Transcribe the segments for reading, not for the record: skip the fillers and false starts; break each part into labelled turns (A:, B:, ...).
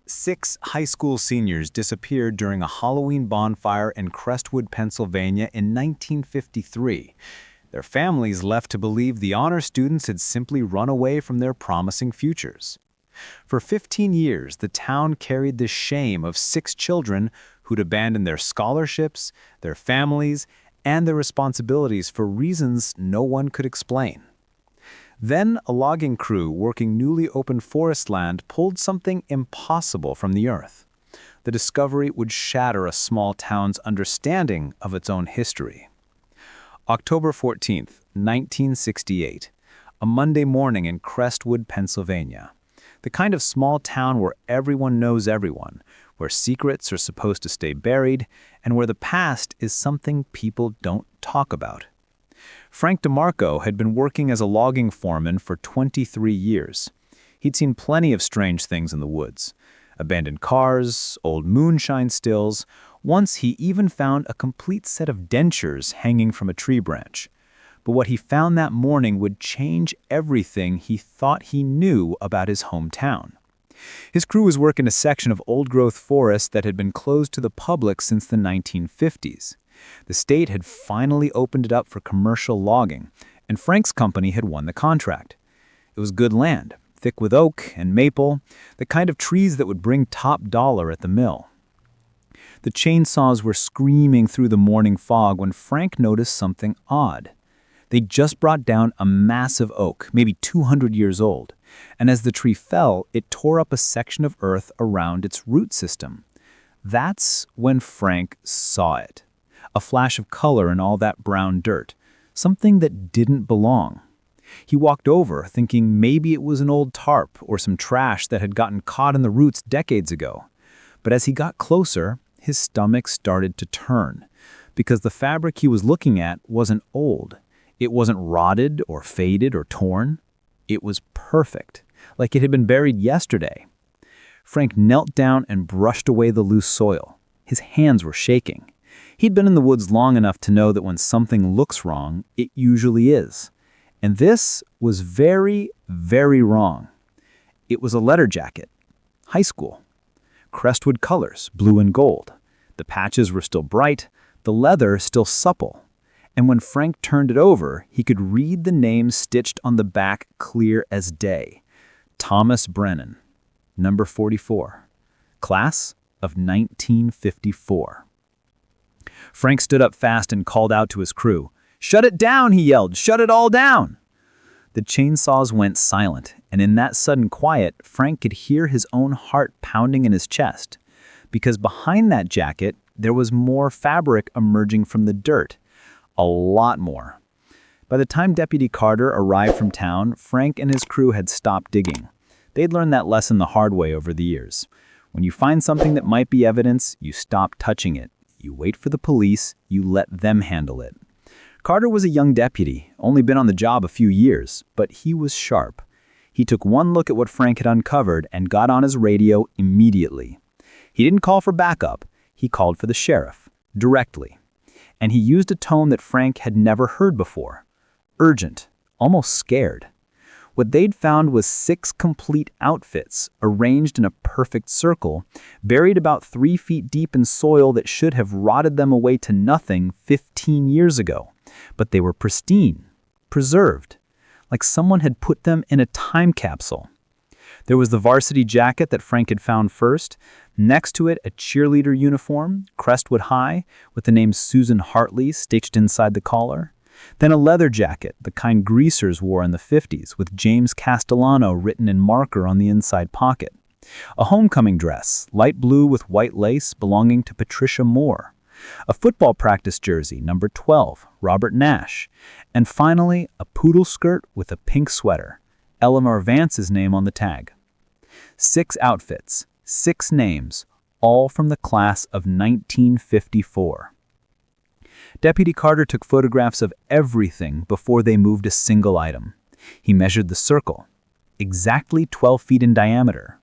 A: 6 high school seniors disappeared during a Halloween bonfire in Crestwood, Pennsylvania in 1953. Their families left to believe the honor students had simply run away from their promising futures. For 15 years, the town carried the shame of 6 children who'd abandoned their scholarships, their families, and their responsibilities for reasons no one could explain. Then, a logging crew working newly opened forest land pulled something impossible from the earth. The discovery would shatter a small town's understanding of its own history. October 14th, 1968, a Monday morning in Crestwood, Pennsylvania. The kind of small town where everyone knows everyone, where secrets are supposed to stay buried, and where the past is something people don't talk about. Frank DeMarco had been working as a logging foreman for 23 years. He'd seen plenty of strange things in the woods. Abandoned cars, old moonshine stills. Once he even found a complete set of dentures hanging from a tree branch. But what he found that morning would change everything he thought he knew about his hometown. His crew was working a section of old-growth forest that had been closed to the public since the 1950s. The state had finally opened it up for commercial logging, and Frank's company had won the contract. It was good land, thick with oak and maple, the kind of trees that would bring top dollar at the mill. The chainsaws were screaming through the morning fog when Frank noticed something odd. They'd just brought down a massive oak, maybe 200 years old, and as the tree fell, it tore up a section of earth around its root system. That's when Frank saw it. A flash of color in all that brown dirt, something that didn't belong. He walked over, thinking maybe it was an old tarp or some trash that had gotten caught in the roots decades ago. But as he got closer, his stomach started to turn, because the fabric he was looking at wasn't old. It wasn't rotted or faded or torn. It was perfect, like it had been buried yesterday. Frank knelt down and brushed away the loose soil. His hands were shaking. He'd been in the woods long enough to know that when something looks wrong, it usually is. And this was very, very wrong. It was a letter jacket. High school. Crestwood colors, blue and gold. The patches were still bright, the leather still supple. And when Frank turned it over, he could read the name stitched on the back clear as day. Thomas Brennan, number 44. Class of 1954. Frank stood up fast and called out to his crew. "Shut it down," he yelled. "Shut it all down!" The chainsaws went silent, and in that sudden quiet, Frank could hear his own heart pounding in his chest. Because behind that jacket, there was more fabric emerging from the dirt. A lot more. By the time Deputy Carter arrived from town, Frank and his crew had stopped digging. They'd learned that lesson the hard way over the years. When you find something that might be evidence, you stop touching it. You wait for the police, you let them handle it. Carter was a young deputy, only been on the job a few years, but he was sharp. He took one look at what Frank had uncovered and got on his radio immediately. He didn't call for backup, he called for the sheriff, directly. And he used a tone that Frank had never heard before. Urgent, almost scared. What they'd found was 6 complete outfits, arranged in a perfect circle, buried about 3 feet deep in soil that should have rotted them away to nothing 15 years ago. But they were pristine, preserved, like someone had put them in a time capsule. There was the varsity jacket that Frank had found first. Next to it, a cheerleader uniform, Crestwood High, with the name Susan Hartley stitched inside the collar. Then a leather jacket, the kind greasers wore in the 50s, with James Castellano written in marker on the inside pocket. A homecoming dress, light blue with white lace, belonging to Patricia Moore. A football practice jersey, number 12, Robert Nash. And finally, a poodle skirt with a pink sweater, Eleanor Vance's name on the tag. 6 outfits, 6 names, all from the class of 1954. Deputy Carter took photographs of everything before they moved a single item. He measured the circle, exactly 12 feet in diameter.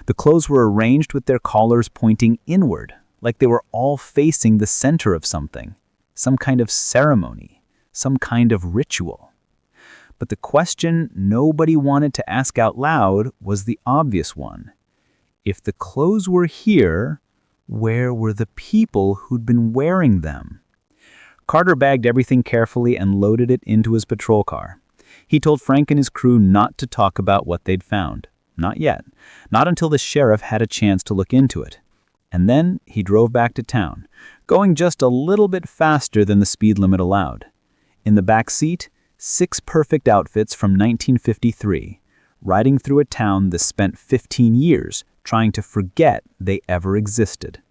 A: The clothes were arranged with their collars pointing inward, like they were all facing the center of something, some kind of ceremony, some kind of ritual. But the question nobody wanted to ask out loud was the obvious one. if the clothes were here, where were the people who'd been wearing them? Carter bagged everything carefully and loaded it into his patrol car. He told Frank and his crew not to talk about what they'd found. Not yet. Not until the sheriff had a chance to look into it. And then he drove back to town, going just a little bit faster than the speed limit allowed. In the back seat, 6 perfect outfits from 1953, riding through a town that spent 15 years trying to forget they ever existed.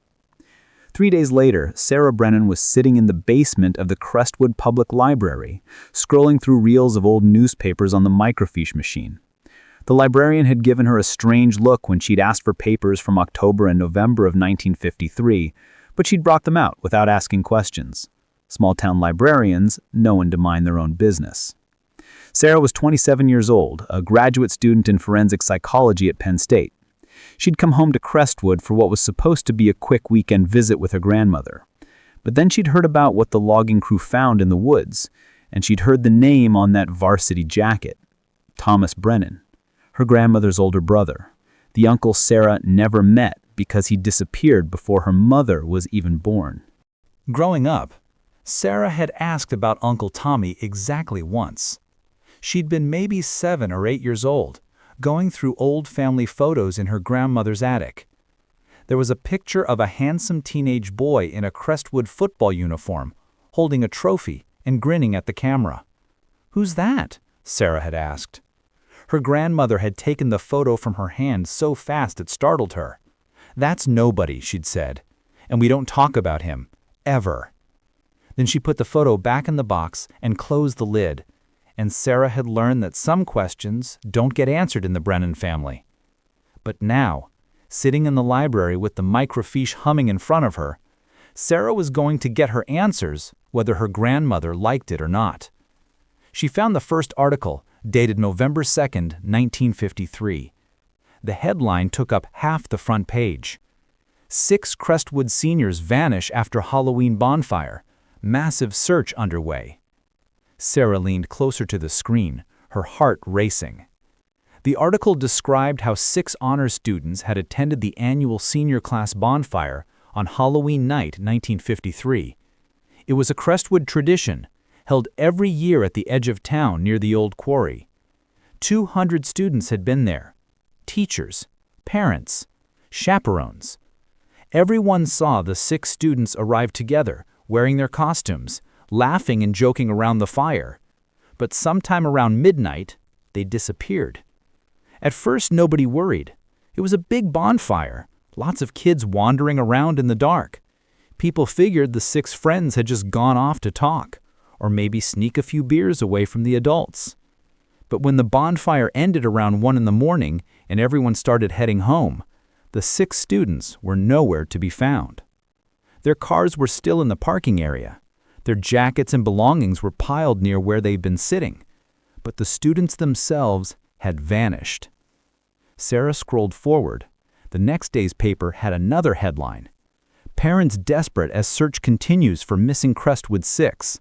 A: 3 days later, Sarah Brennan was sitting in the basement of the Crestwood Public Library, scrolling through reels of old newspapers on the microfiche machine. The librarian had given her a strange look when she'd asked for papers from October and November of 1953, but she'd brought them out without asking questions. Small-town librarians know when to mind their own business. Sarah was 27 years old, a graduate student in forensic psychology at Penn State. She'd come home to Crestwood for what was supposed to be a quick weekend visit with her grandmother. But then she'd heard about what the logging crew found in the woods, and she'd heard the name on that varsity jacket. Thomas Brennan, her grandmother's older brother, the uncle Sarah never met because he disappeared before her mother was even born.
B: Growing up, Sarah had asked about Uncle Tommy exactly once. She'd been maybe 7 or 8 years old, going through old family photos in her grandmother's attic. There was a picture of a handsome teenage boy in a Crestwood football uniform, holding a trophy and grinning at the camera. "Who's that?" Sarah had asked. Her grandmother had taken the photo from her hand so fast it startled her. "That's nobody," she'd said, "and we don't talk about him, ever." Then she put the photo back in the box and closed the lid, and Sarah had learned that some questions don't get answered in the Brennan family. But now, sitting in the library with the microfiche humming in front of her, Sarah was going to get her answers whether her grandmother liked it or not. She found the first article, dated November 2nd, 1953. The headline took up half the front page. 6 Crestwood seniors vanish after Halloween bonfire. Massive search underway. Sarah leaned closer to the screen, her heart racing. The article described how 6 honor students had attended the annual senior class bonfire on Halloween night 1953. It was a Crestwood tradition, held every year at the edge of town near the old quarry. 200 students had been there. Teachers, parents, chaperones. Everyone saw the 6 students arrive together, wearing their costumes, laughing and joking around the fire. But sometime around midnight, they disappeared. At first, nobody worried. It was a big bonfire, lots of kids wandering around in the dark. People figured the 6 friends had just gone off to talk, or maybe sneak a few beers away from the adults. But when the bonfire ended around 1 in the morning and everyone started heading home, the 6 students were nowhere to be found. Their cars were still in the parking area. Their jackets and belongings were piled near where they'd been sitting, but the students themselves had vanished. Sarah scrolled forward. The next day's paper had another headline: "Parents desperate as search continues for missing Crestwood 6."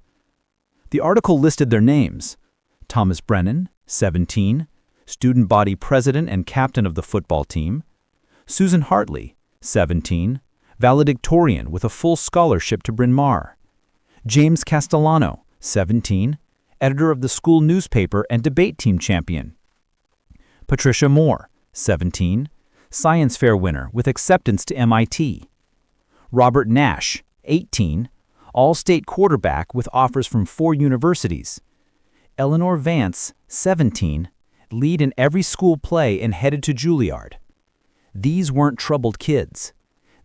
B: The article listed their names: Thomas Brennan, 17, student body president and captain of the football team; Susan Hartley, 17, valedictorian with a full scholarship to Bryn Mawr; James Castellano, 17, editor of the school newspaper and debate team champion; Patricia Moore, 17, science fair winner with acceptance to MIT; Robert Nash, 18, all-state quarterback with offers from 4 universities; Eleanor Vance, 17, lead in every school play and headed to Juilliard. These weren't troubled kids.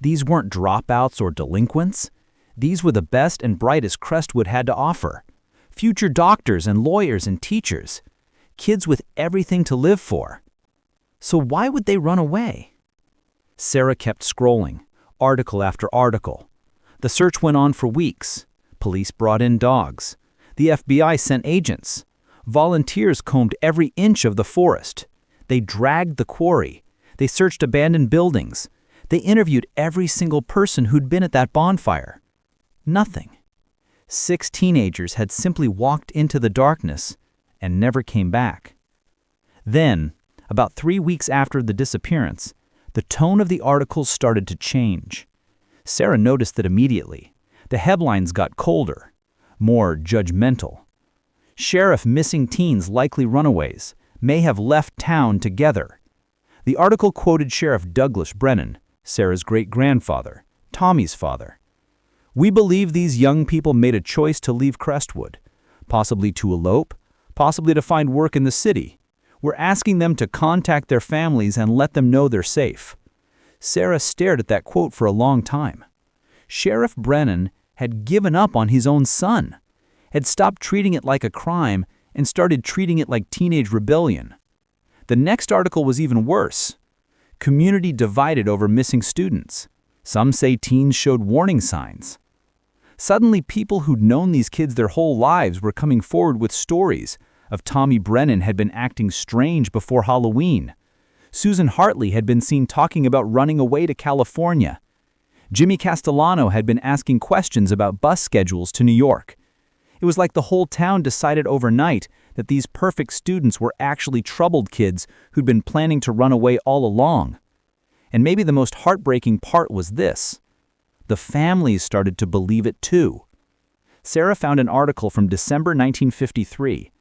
B: These weren't dropouts or delinquents. These were the best and brightest Crestwood had to offer. Future doctors and lawyers and teachers. Kids with everything to live for. So why would they run away? Sarah kept scrolling, article after article. The search went on for weeks. Police brought in dogs. The FBI sent agents. Volunteers combed every inch of the forest. They dragged the quarry. They searched abandoned buildings. They interviewed every single person who'd been at that bonfire. Nothing. 6 teenagers had simply walked into the darkness and never came back. Then, about 3 weeks after the disappearance, The tone of the articles started to change. Sarah noticed that immediately. The headlines got colder, more judgmental. Sheriff missing teens likely runaways, may have left town together. The article quoted Sheriff Douglas Brennan, Sarah's great-grandfather, Tommy's father. We believe these young people made a choice to leave Crestwood, possibly to elope, possibly to find work in the city. We're asking them to contact their families and let them know they're safe. Sarah stared at that quote for a long time. Sheriff Brennan had given up on his own son, had stopped treating it like a crime and started treating it like teenage rebellion. The next article was even worse. Community divided over missing students. Some say teens showed warning signs. Suddenly, people who'd known these kids their whole lives were coming forward with stories of Tommy Brennan had been acting strange before Halloween. Susan Hartley had been seen talking about running away to California. Jimmy Castellano had been asking questions about bus schedules to New York. It was like the whole town decided overnight that these perfect students were actually troubled kids who'd been planning to run away all along. And maybe the most heartbreaking part was this. The families started to believe it too. Sarah found an article from December 1953.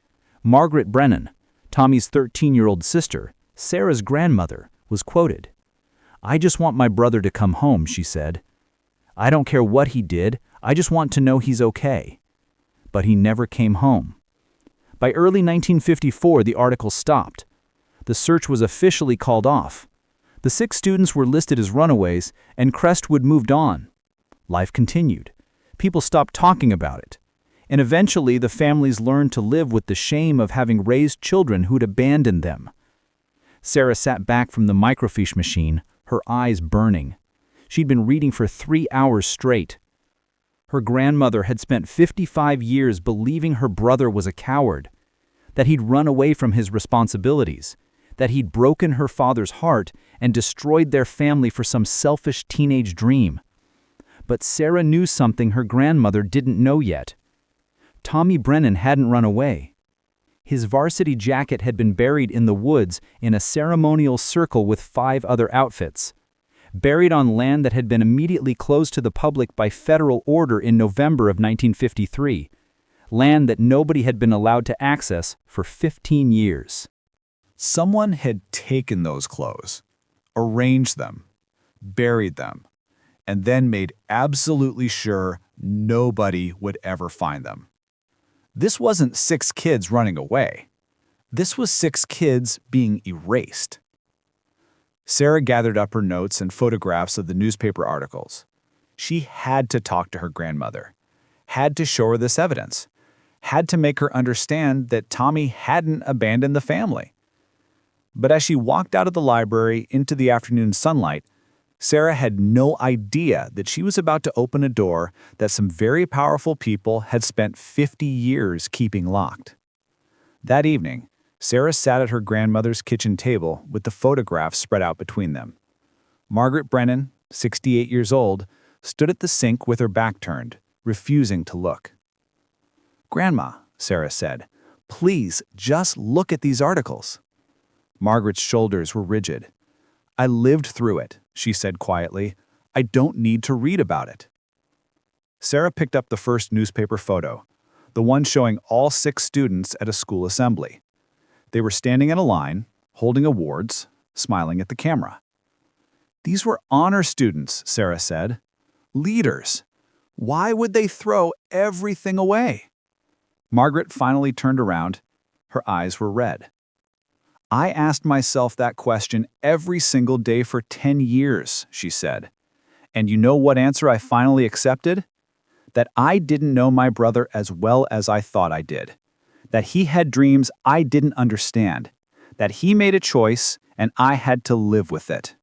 B: Margaret Brennan, Tommy's 13-year-old sister, Sarah's grandmother, was quoted. "I just want my brother to come home," she said. "I don't care what he did, I just want to know he's okay." But he never came home. By early 1954, the article stopped. The search was officially called off. The 6 students were listed as runaways, and Crestwood moved on. Life continued. People stopped talking about it. And eventually, the families learned to live with the shame of having raised children who'd abandoned them. Sarah sat back from the microfiche machine, her eyes burning. She'd been reading for 3 hours straight. Her grandmother had spent 55 years believing her brother was a coward, that he'd run away from his responsibilities, that he'd broken her father's heart and destroyed their family for some selfish teenage dream. But Sarah knew something her grandmother didn't know yet. Tommy Brennan hadn't run away. His varsity jacket had been buried in the woods in a ceremonial circle with 5 other outfits, buried on land that had been immediately closed to the public by federal order in November of 1953, land that nobody had been allowed to access for 15 years.
A: Someone had taken those clothes, arranged them, buried them, and then made absolutely sure nobody would ever find them. This wasn't 6 kids running away. This was 6 kids being erased. Sarah gathered up her notes and photographs of the newspaper articles. She had to talk to her grandmother, had to show her this evidence, had to make her understand that Tommy hadn't abandoned the family. But as she walked out of the library into the afternoon sunlight, Sarah had no idea that she was about to open a door that some very powerful people had spent 50 years keeping locked. That evening, Sarah sat at her grandmother's kitchen table with the photographs spread out between them. Margaret Brennan, 68 years old, stood at the sink with her back turned, refusing to look. "Grandma," Sarah said, "please just look at these articles." Margaret's shoulders were rigid. "I lived through it," she said quietly. "I don't need to read about it." Sarah picked up the first newspaper photo, the one showing all 6 students at a school assembly. They were standing in a line, holding awards, smiling at the camera. "These were honor students," Sarah said. "Leaders. Why would they throw everything away?" Margaret finally turned around. Her eyes were red. "I asked myself that question every single day for 10 years, she said. "And you know what answer I finally accepted? That I didn't know my brother as well as I thought I did. That he had dreams I didn't understand. That he made a choice and I had to live with it."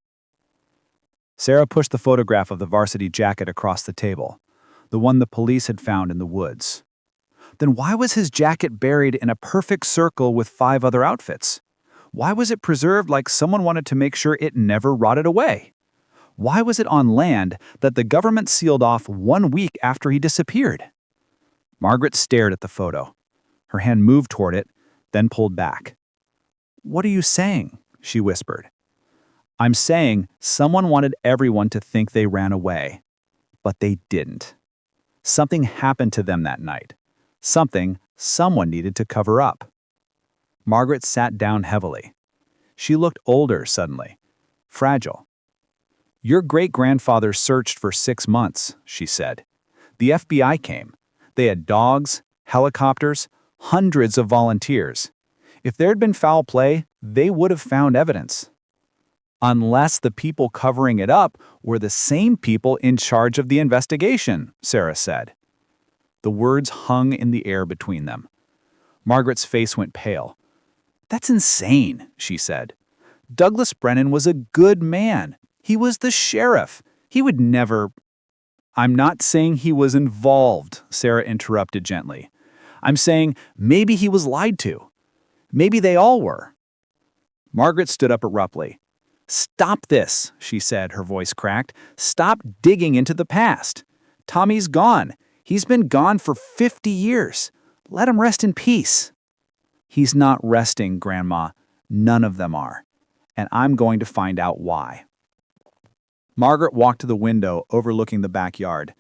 A: Sarah pushed the photograph of the varsity jacket across the table, the one the police had found in the woods. Then why was his jacket buried in a perfect circle with 5 other outfits? Why was it preserved like someone wanted to make sure it never rotted away? Why was it on land that the government sealed off 1 week after he disappeared? Margaret stared at the photo. Her hand moved toward it, then pulled back. "What are you saying?" she whispered.
C: I'm saying someone wanted everyone to think they ran away, but they didn't. Something happened to them that night. Something someone needed to cover up. Margaret sat down heavily. She looked older suddenly, fragile. Your great-grandfather searched for 6 months, she said. The FBI came. They had dogs, helicopters, hundreds of volunteers. If there had been foul play, they would have found evidence. Unless the people covering it up were the same people in charge of the investigation, Sarah said. The words hung in the air between them. Margaret's face went pale. That's insane, she said. Douglas Brennan was a good man. He was the sheriff. He would never... I'm not saying he was involved, Sarah interrupted gently. I'm saying maybe he was lied to. Maybe they all were. Margaret stood up abruptly. Stop this, she said, her voice cracked. Stop digging into the past. Tommy's gone. He's been gone for 50 years. Let him rest in peace. He's not resting, Grandma. None of them are. And I'm going to find out why. Margaret walked to the window overlooking the backyard.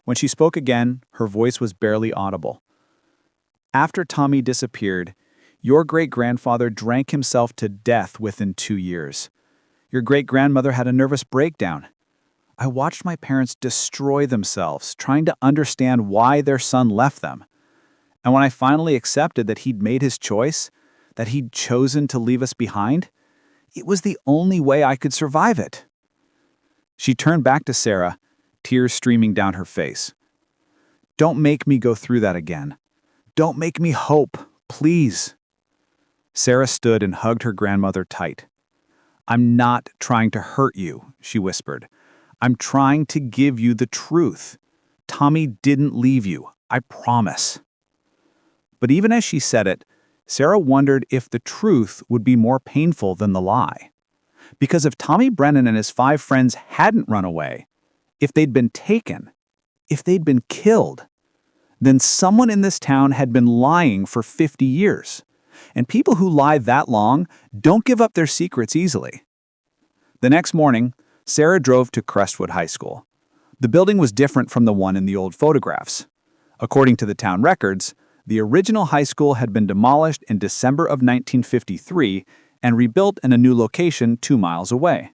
C: When she spoke again, her voice was barely audible. After Tommy disappeared, your great-grandfather drank himself to death within 2 years. Your great-grandmother had a nervous breakdown. I watched my parents destroy themselves, trying to understand why their son left them. And when I finally accepted that he'd made his choice, that he'd chosen to leave us behind, it was the only way I could survive it. She turned back to Sarah, tears streaming down her face. Don't make me go through that again. Don't make me hope, please. Sarah stood and hugged her grandmother tight. I'm not trying to hurt you, she whispered. I'm trying to give you the truth. Tommy didn't leave you, I promise. But even as she said it, Sarah wondered if the truth would be more painful than the lie. Because if Tommy Brennan and his 5 friends hadn't run away, if they'd been taken, if they'd been killed, then someone in this town had been lying for 50 years. And people who lie that long don't give up their secrets easily. The next morning, Sarah drove to Crestwood High School. The building was different from the one in the old photographs. According to the town records, the original high school had been demolished in December of 1953 and rebuilt in a new location 2 miles away.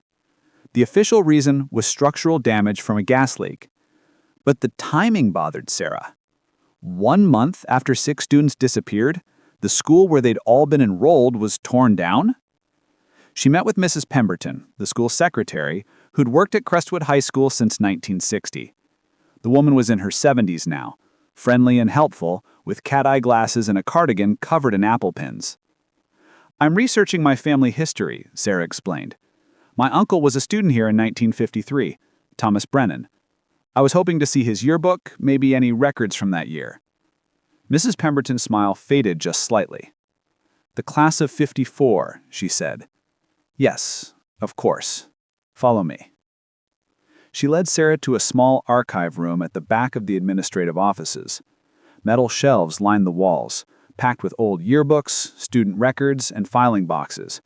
C: The official reason was structural damage from a gas leak. But the timing bothered Sarah. 1 month after 6 students disappeared, the school where they'd all been enrolled was torn down? She met with Mrs. Pemberton, the school secretary, who'd worked at Crestwood High School since 1960. The woman was in her 70s now, friendly and helpful, with cat-eye glasses and a cardigan covered in apple pins. I'm researching my family history, Sarah explained. My uncle was a student here in 1953, Thomas Brennan. I was hoping to see his yearbook, maybe any records from that year. Mrs. Pemberton's smile faded just slightly. The class of 54, she said. Yes, of course. Follow me. She led Sarah to a small archive room at the back of the administrative offices. Metal shelves lined the walls, packed with old yearbooks, student records, and filing boxes.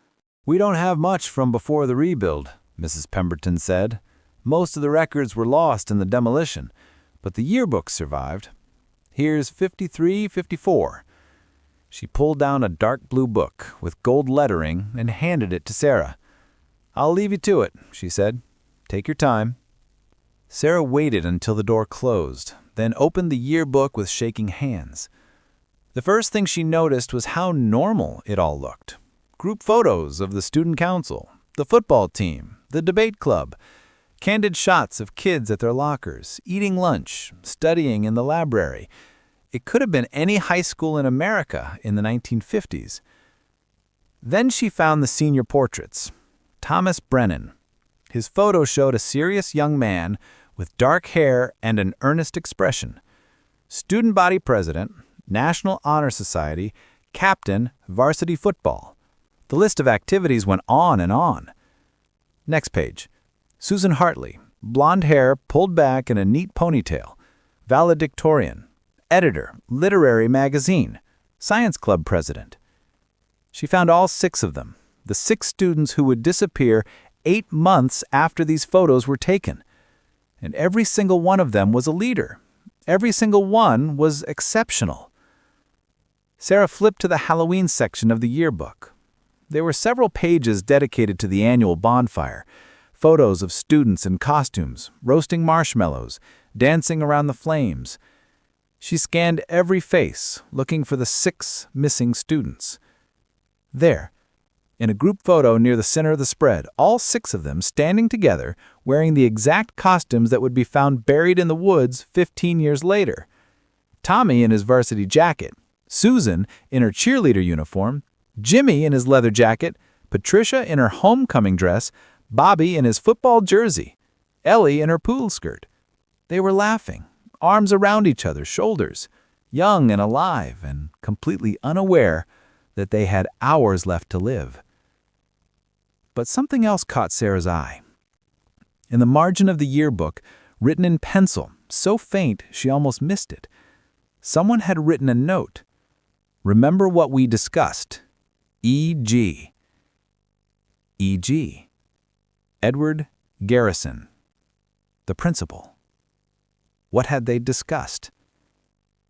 B: We don't have much from before the rebuild, Mrs. Pemberton said. Most of the records were lost in the demolition, but the yearbooks survived. Here's 53-54. She pulled down a dark blue book with gold lettering and handed it to Sarah. I'll leave you to it, she said. Take your time. Sarah waited until the door closed, then opened the yearbook with shaking hands. The first thing she noticed was how normal it all looked. Group photos of the student council, the football team, the debate club, candid shots of kids at their lockers, eating lunch, studying in the library. It could have been any high school in America in the 1950s. Then she found the senior portraits. Thomas Brennan. His photo showed a serious young man with dark hair and an earnest expression. Student body president, National Honor Society, captain, varsity football. The list of activities went on and on. Next page. Susan Hartley, blonde hair pulled back in a neat ponytail, valedictorian, editor, literary magazine, science club president. She found all 6 of them, the 6 students who would disappear 8 months after these photos were taken. And every single one of them was a leader. Every single one was exceptional. Sarah flipped to the Halloween section of the yearbook. There were several pages dedicated to the annual bonfire, photos of students in costumes, roasting marshmallows, dancing around the flames. She scanned every face, looking for the 6 missing students. There, in a group photo near the center of the spread, all 6 of them standing together, wearing the exact costumes that would be found buried in the woods 15 years later. Tommy in his varsity jacket, Susan in her cheerleader uniform, Jimmy in his leather jacket, Patricia in her homecoming dress, Bobby in his football jersey, Ellie in her pool skirt. They were laughing, arms around each other's shoulders, young and alive and completely unaware that they had hours left to live. But something else caught Sarah's eye. In the margin of the yearbook, written in pencil, so faint she almost missed it, someone had written a note. Remember what we discussed. E.G. E.G. Edward Garrison, the principal. What had they discussed?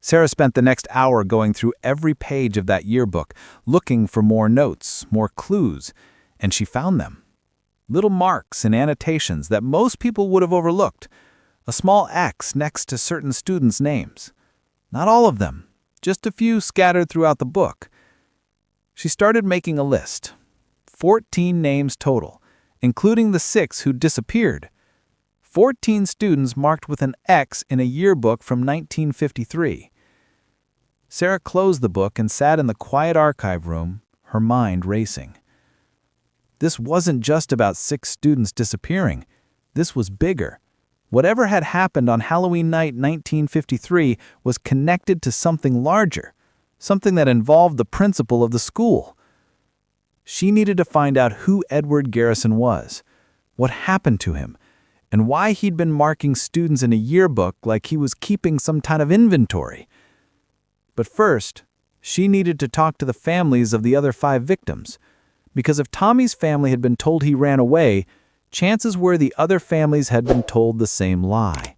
B: Sarah spent the next hour going through every page of that yearbook, looking for more notes, more clues, and she found them. Little marks and annotations that most people would have overlooked. A small X next to certain students' names. Not all of them, just a few scattered throughout the book. She started making a list. 14 names total, including the 6 who disappeared. 14 students marked with an X in a yearbook from 1953. Sarah closed the book and sat in the quiet archive room, her mind racing. This wasn't just about 6 students disappearing. This was bigger. Whatever had happened on Halloween night 1953 was connected to something larger, something that involved the principal of the school. She needed to find out who Edward Garrison was, what happened to him, and why he'd been marking students in a yearbook like he was keeping some kind of inventory. But first, she needed to talk to the families of the other 5 victims, because if Tommy's family had been told he ran away, chances were the other families had been told the same lie.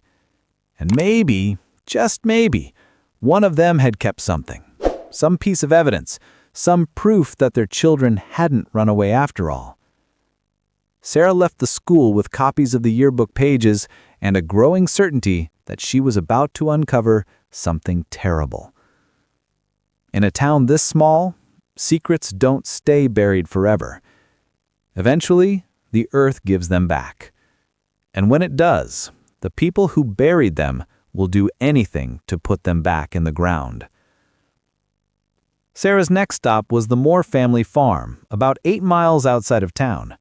B: And maybe, just maybe, one of them had kept something, some piece of evidence, some proof that their children hadn't run away after all. Sarah left the school with copies of the yearbook pages and a growing certainty that she was about to uncover something terrible. In a town this small, secrets don't stay buried forever. Eventually, the earth gives them back. And when it does, the people who buried them will do anything to put them back in the ground. Sarah's next stop was the Moore family farm, about 8 miles outside of town.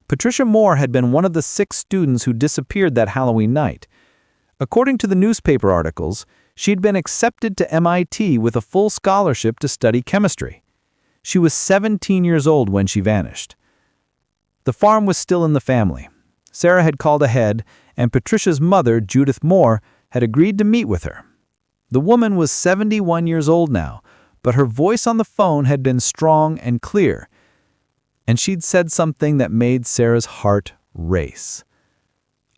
B: Patricia Moore had been one of the 6 students who disappeared that Halloween night. According to the newspaper articles, she'd been accepted to MIT with a full scholarship to study chemistry. She was 17 years old when she vanished. The farm was still in the family. Sarah had called ahead, and Patricia's mother, Judith Moore, had agreed to meet with her. The woman was 71 years old now, but her voice on the phone had been strong and clear, and she'd said something that made Sarah's heart race.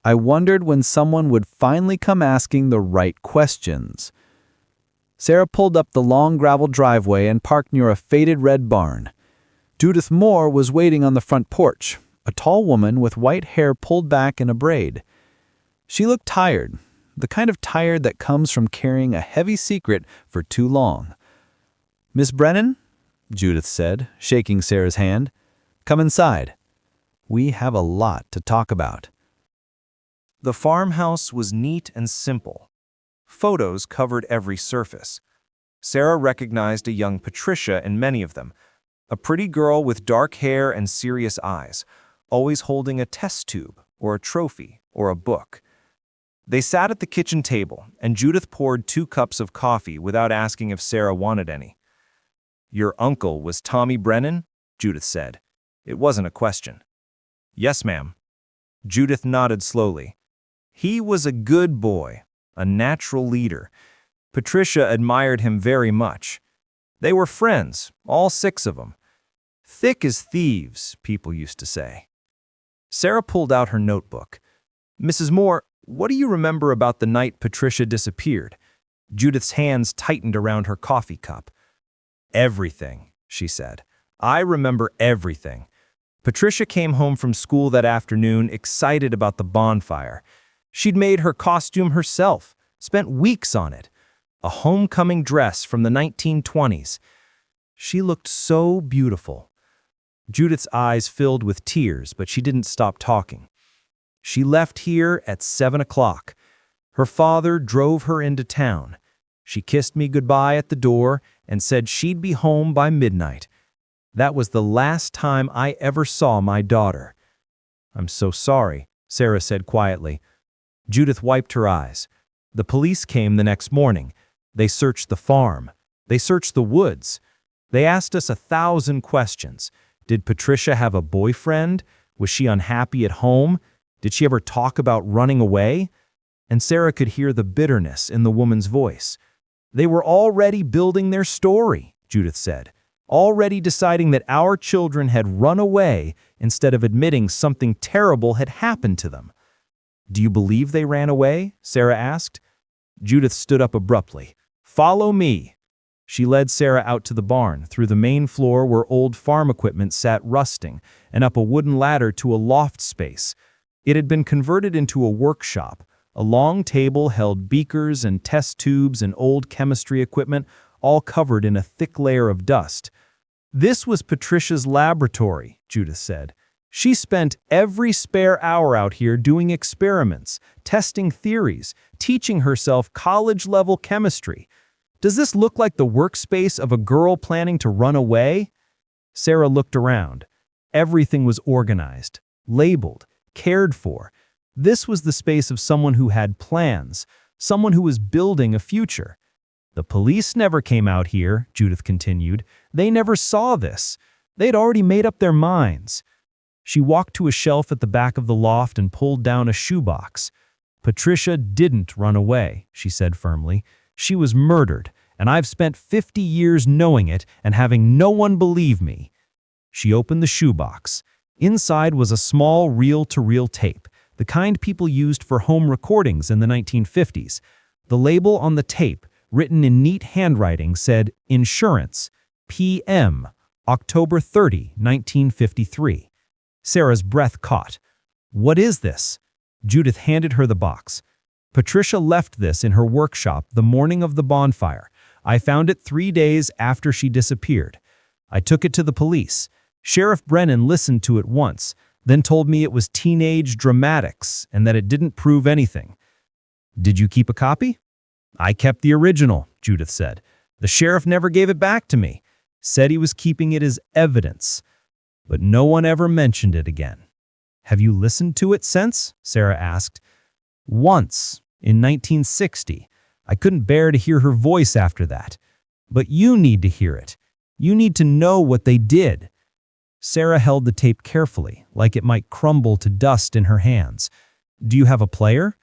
B: I wondered when someone would finally come asking the right questions. Sarah pulled up the long gravel driveway and parked near a faded red barn. Judith Moore was waiting on the front porch, a tall woman with white hair pulled back in a braid. She looked tired, the kind of tired that comes from carrying a heavy secret for too long. "Miss Brennan," Judith said, shaking Sarah's hand, "come inside. We have a lot to talk about."
D: The farmhouse was neat and simple. Photos covered every surface. Sarah recognized a young Patricia in many of them, a pretty girl with dark hair and serious eyes, always holding a test tube or a trophy or a book. They sat at the kitchen table, and Judith poured 2 cups of coffee without asking if Sarah wanted any. "Your uncle was Tommy Brennan?" Judith said. It wasn't a question. "Yes, ma'am." Judith nodded slowly. "He was a good boy, a natural leader. Patricia admired him very much. They were friends, all 6 of them. Thick as thieves, people used to say." Sarah pulled out her notebook. Mrs. Moore, what do you remember about the night Patricia disappeared? Judith's hands tightened around her coffee cup. Everything, she said. I remember everything. Patricia came home from school that afternoon excited about the bonfire. She'd made her costume herself, spent weeks on it. A homecoming dress from the 1920s. She looked so beautiful. Judith's eyes filled with tears, but she didn't stop talking. She left here at 7 o'clock. Her father drove her into town. She kissed me goodbye at the door and said she'd be home by midnight. That was the last time I ever saw my daughter. I'm so sorry, Sarah said quietly. Judith wiped her eyes. The police came the next morning. They searched the farm. They searched the woods. They asked us 1,000 questions. Did Patricia have a boyfriend? Was she unhappy at home? Did she ever talk about running away? And Sarah could hear the bitterness in the woman's voice. They were already building their story, Judith said. Already deciding that our children had run away instead of admitting something terrible had happened to them. Do you believe they ran away? Sarah asked. Judith stood up abruptly. Follow me. She led Sarah out to the barn, through the main floor where old farm equipment sat rusting, and up a wooden ladder to a loft space. It had been converted into a workshop. A long table held beakers and test tubes and old chemistry equipment, all covered in a thick layer of dust. This was Patricia's laboratory, Judith said. She spent every spare hour out here doing experiments, testing theories, teaching herself college-level chemistry. Does this look like the workspace of a girl planning to run away? Sarah looked around. Everything was organized, labeled, cared for. This was the space of someone who had plans, someone who was building a future. The police never came out here, Judith continued. They never saw this. They'd already made up their minds. She walked to a shelf at the back of the loft and pulled down a shoebox. Patricia didn't run away, she said firmly. She was murdered, and I've spent 50 years knowing it and having no one believe me. She opened the shoebox. Inside was a small reel-to-reel tape, the kind people used for home recordings in the 1950s. The label on the tape, written in neat handwriting, said, Insurance, PM, October 30, 1953. Sarah's breath caught. What is this? Judith handed her the box. Patricia left this in her workshop the morning of the bonfire. I found it 3 days after she disappeared. I took it to the police. Sheriff Brennan listened to it once, then told me it was teenage dramatics and that it didn't prove anything. Did you keep a copy? I kept the original, Judith said. The sheriff never gave it back to me. Said he was keeping it as evidence. But no one ever mentioned it again. Have you listened to it since? Sarah asked. Once, in 1960. I couldn't bear to hear her voice after that. But you need to hear it. You need to know what they did. Sarah held the tape carefully, like it might crumble to dust in her hands. Do you have a player?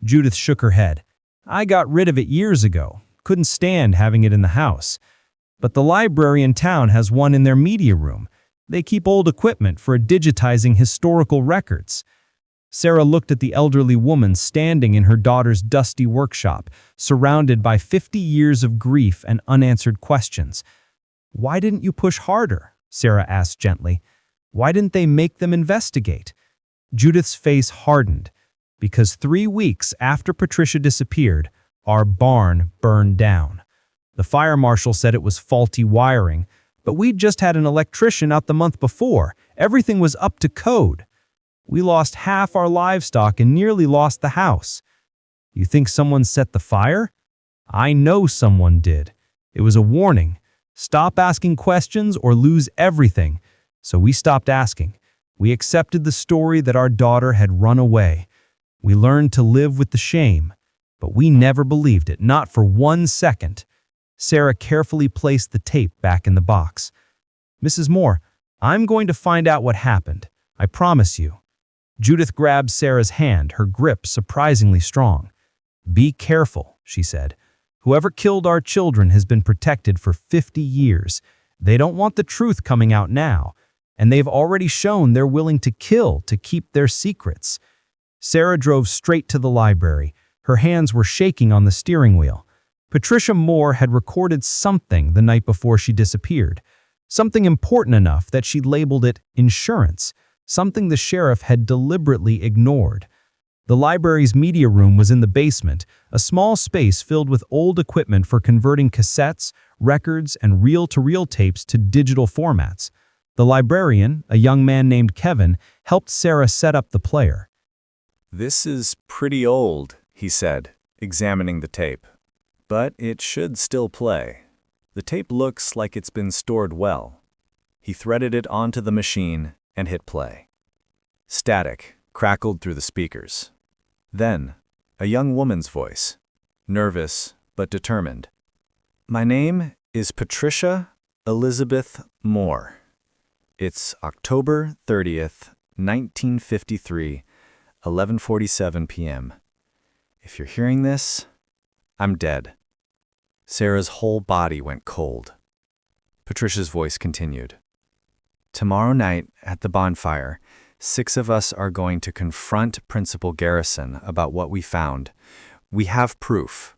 D: Judith shook her head. I got rid of it years ago. Couldn't stand having it in the house. But the library in town has one in their media room. They keep old equipment for digitizing historical records. Sarah looked at the elderly woman standing in her daughter's dusty workshop, surrounded by 50 years of grief and unanswered questions. Why didn't you push harder? Sarah asked gently. Why didn't they make them investigate? Judith's face hardened. Because 3 weeks after Patricia disappeared, our barn burned down. The fire marshal said it was faulty wiring, but we'd just had an electrician out the month before. Everything was up to code. We lost half our livestock and nearly lost the house. You think someone set the fire? I know someone did. It was a warning. Stop asking questions or lose everything. So we stopped asking. We accepted the story that our daughter had run away. We learned to live with the shame, but we never believed it, not for 1 second. Sarah carefully placed the tape back in the box. Mrs. Moore, I'm going to find out what happened. I promise you. Judith grabbed Sarah's hand, her grip surprisingly strong. Be careful, she said. Whoever killed our children has been protected for 50 years. They don't want the truth coming out now. and they've already shown they're willing to kill to keep their secrets. Sarah drove straight to the library. Her hands were shaking on the steering wheel. Patricia Moore had recorded something the night before she disappeared. Something important enough that she'd labeled it insurance, something the sheriff had deliberately ignored. The library's media room was in the basement, a small space filled with old equipment for converting cassettes, records, and reel-to-reel tapes to digital formats. The librarian, a young man named Kevin, helped Sarah set up the player.
B: "This is pretty old," he said, examining the tape. "But it should still play. The tape looks like it's been stored well." He threaded it onto the machine and hit play. Static crackled through the speakers. Then, a young woman's voice, nervous but determined. "My name is Patricia Elizabeth Moore. It's October 30th, 1953, 11:47 p.m. If you're hearing this, I'm dead." Sarah's whole body went cold. Patricia's voice continued. "Tomorrow night at the bonfire, 6 of us are going to confront Principal Garrison about what we found. We have proof.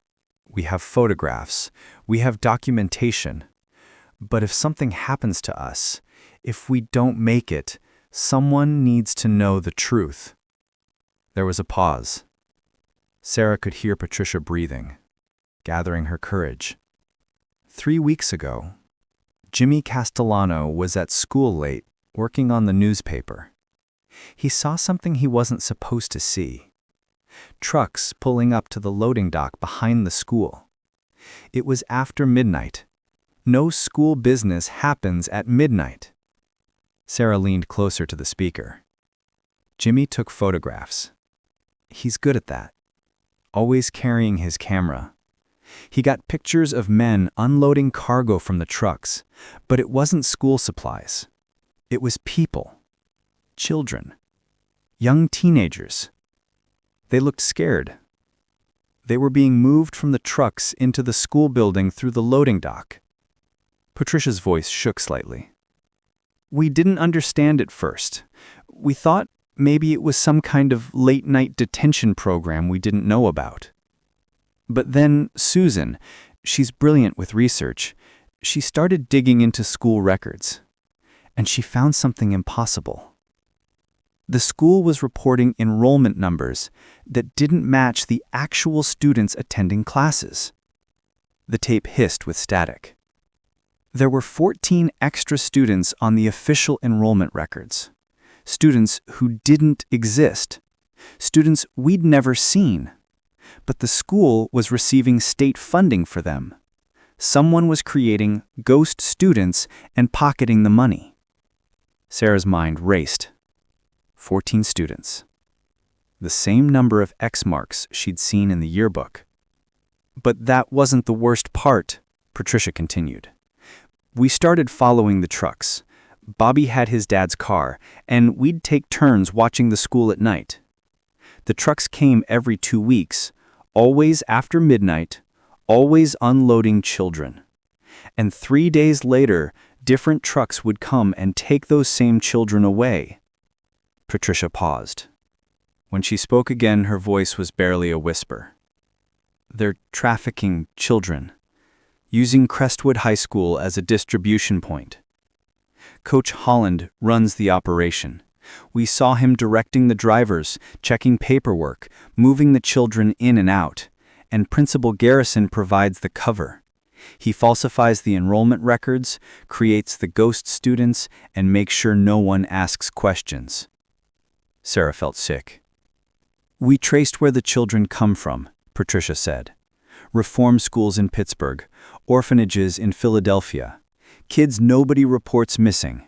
B: We have photographs. We have documentation. But if something happens to us, if we don't make it, someone needs to know the truth." There was a pause. Sarah could hear Patricia breathing, gathering her courage. 3 weeks ago, Jimmy Castellano was at school late, working on the newspaper. He saw something he wasn't supposed to see. Trucks pulling up to the loading dock behind the school. It was after midnight. No school business happens at midnight. Sarah leaned closer to the speaker. Jimmy took photographs. He's good at that, always carrying his camera. He got pictures of men unloading cargo from the trucks, but it wasn't school supplies. It was people. Children. Young teenagers. They looked scared. They were being moved from the trucks into the school building through the loading dock. Patricia's voice shook slightly. "We didn't understand at first. We thought maybe it was some kind of late-night detention program we didn't know about. But then Susan, she's brilliant with research, she started digging into school records. And she found something impossible. The school was reporting enrollment numbers that didn't match the actual students attending classes." The tape hissed with static. There were 14 extra students on the official enrollment records. Students who didn't exist. Students we'd never seen. But the school was receiving state funding for them. Someone was creating ghost students and pocketing the money. Sarah's mind raced. 14 students. The same number of X marks she'd seen in the yearbook. "But that wasn't the worst part," Patricia continued. "We started following the trucks. Bobby had his dad's car, and we'd take turns watching the school at night. The trucks came every 2 weeks, always after midnight, always unloading children. And 3 days later, different trucks would come and take those same children away." Patricia paused. When she spoke again, her voice was barely a whisper. "They're trafficking children, using Crestwood High School as a distribution point. Coach Holland runs the operation. We saw him directing the drivers, checking paperwork, moving the children in and out, and Principal Garrison provides the cover. He falsifies the enrollment records, creates the ghost students, and makes sure no one asks questions." Sarah felt sick. "We traced where the children come from," Patricia said. "Reform schools in Pittsburgh, orphanages in Philadelphia, kids nobody reports missing.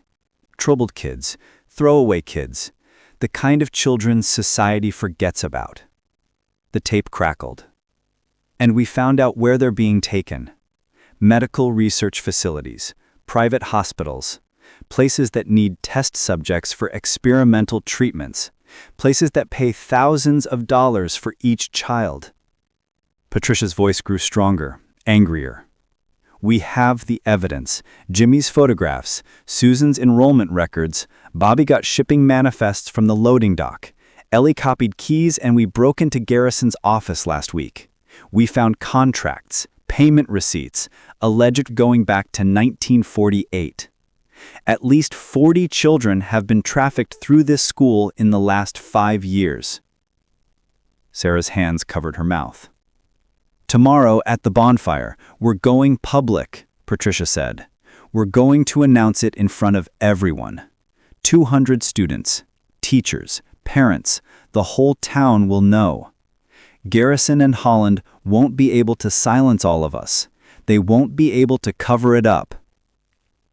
B: Troubled kids, throwaway kids, the kind of children society forgets about." The tape crackled. "And we found out where they're being taken. Medical research facilities, private hospitals, places that need test subjects for experimental treatments, places that pay thousands of dollars for each child." Patricia's voice grew stronger, angrier.
C: We have the evidence. Jimmy's photographs, Susan's enrollment records, Bobby got shipping manifests from the loading dock. Ellie copied keys and we broke into Garrison's office last week. We found contracts, payment receipts, alleged going back to 1948. At least 40 children have been trafficked through this school in the last 5 years. Sarah's hands covered her mouth. Tomorrow at the bonfire, we're going public, Patricia said. We're going to announce it in front of everyone. 200 students, teachers, parents, the whole town will know. Garrison and Holland won't be able to silence all of us. They won't be able to cover it up.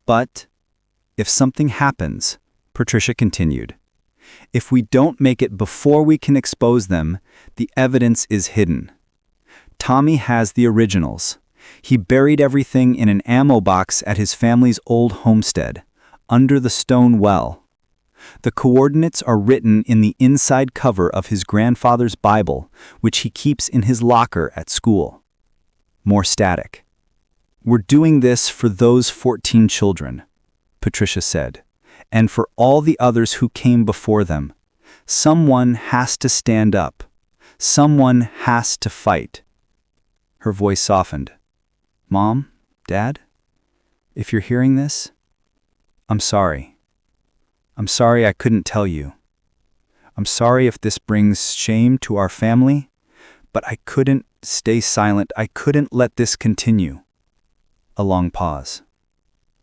C: But if something happens, Patricia continued, if we don't make it before we can expose them, the evidence is hidden. Tommy has the originals. He buried everything in an ammo box at his family's old homestead, under the stone well. The coordinates are written in the inside cover of his grandfather's Bible, which he keeps in his locker at school. More static. We're doing this for those 14 children, Patricia said, and for all the others who came before them. Someone has to stand up. Someone has to fight. Her voice softened. Mom, Dad, if you're hearing this, I'm sorry. I'm sorry I couldn't tell you. I'm sorry if this brings shame to our family, but I couldn't stay silent. I couldn't let this continue. A long pause.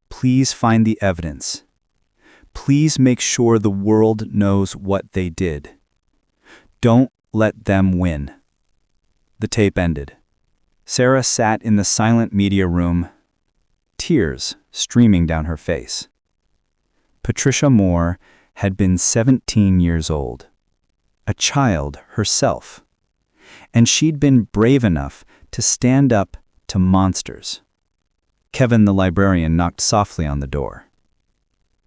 C: Please find the evidence. Please make sure the world knows what they did. Don't let them win. The tape ended. Sarah sat in the silent media room, tears streaming down her face. Patricia Moore had been 17 years old, a child herself, and she'd been brave enough to stand up to monsters. Kevin, the librarian, knocked softly on the door.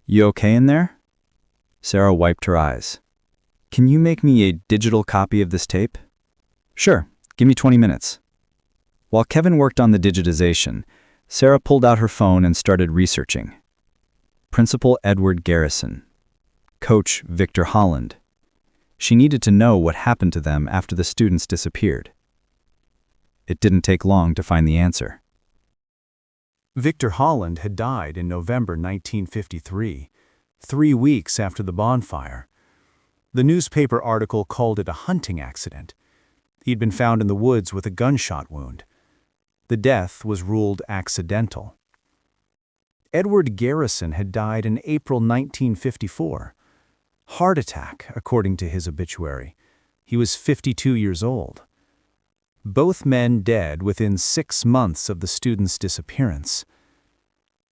C: You okay in there? Sarah wiped her eyes. Can you make me a digital copy of this tape? Sure, give me 20 minutes. While Kevin worked on the digitization, Sarah pulled out her phone and started researching. Principal Edward Garrison. Coach Victor Holland. She needed to know what happened to them after the students disappeared. It didn't take long to find the answer.
B: Victor Holland had died in November 1953, 3 weeks after the bonfire. The newspaper article called it a hunting accident. He'd been found in the woods with a gunshot wound. The death was ruled accidental. Edward Garrison had died in April 1954. Heart attack, according to his obituary. He was 52 years old. Both men dead within 6 months of the students' disappearance.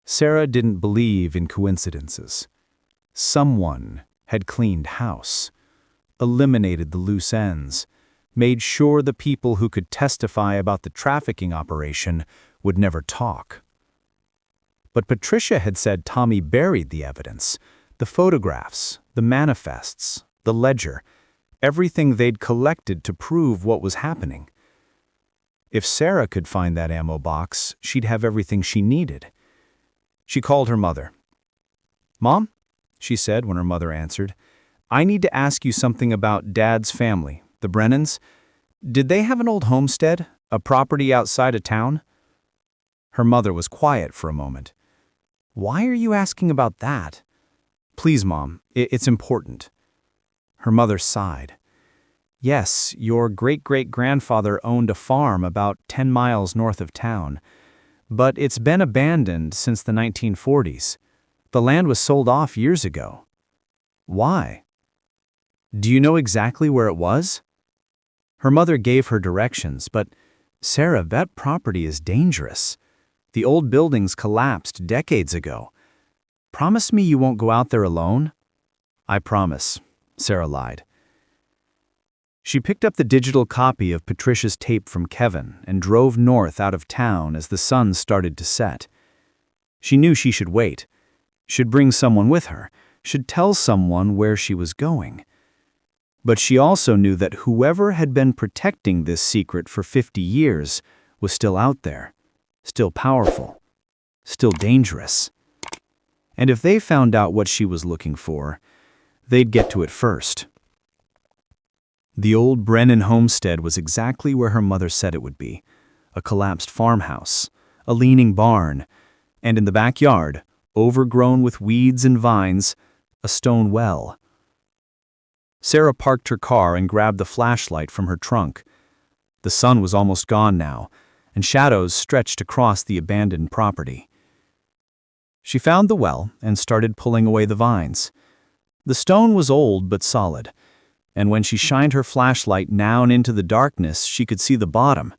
B: Sarah didn't believe in coincidences. Someone had cleaned house, eliminated the loose ends, made sure the people who could testify about the trafficking operation would never talk. But Patricia had said Tommy buried the evidence, the photographs, the manifests, the ledger, everything they'd collected to prove what was happening. If Sarah could find that ammo box, she'd have everything she needed. She called her mother. "Mom," she said when her mother answered, "I need to ask you something about Dad's family. The Brennans, did they have an old homestead, a property outside of town?" Her mother was quiet for a moment. "Why are you asking about that?" "Please, Mom, it's important." Her mother sighed. "Yes, your great-great-grandfather owned a farm about 10 miles north of town, but it's been abandoned since the 1940s. The land was sold off years ago." "Why?" "Do you know exactly where it was?" Her mother gave her directions, but, "Sarah, that property is dangerous. The old buildings collapsed decades ago. Promise me you won't go out there alone?" "I promise," Sarah lied. She picked up the digital copy of Patricia's tape from Kevin and drove north out of town as the sun started to set. She knew she should wait, should bring someone with her, should tell someone where she was going. But she also knew that whoever had been protecting this secret for 50 years was still out there,
C: still powerful, still dangerous. And if they found out what she was looking for, they'd get to it first. The old Brennan homestead was exactly where her mother said it would be, a collapsed farmhouse, a leaning barn, and in the backyard, overgrown with weeds and vines, a stone well. Sarah parked her car and grabbed the flashlight from her trunk. The sun was almost gone now, and shadows stretched across the abandoned property. She found the well and started pulling away the vines. The stone was old but solid, and when she shined her flashlight down into the darkness, she could see the bottom.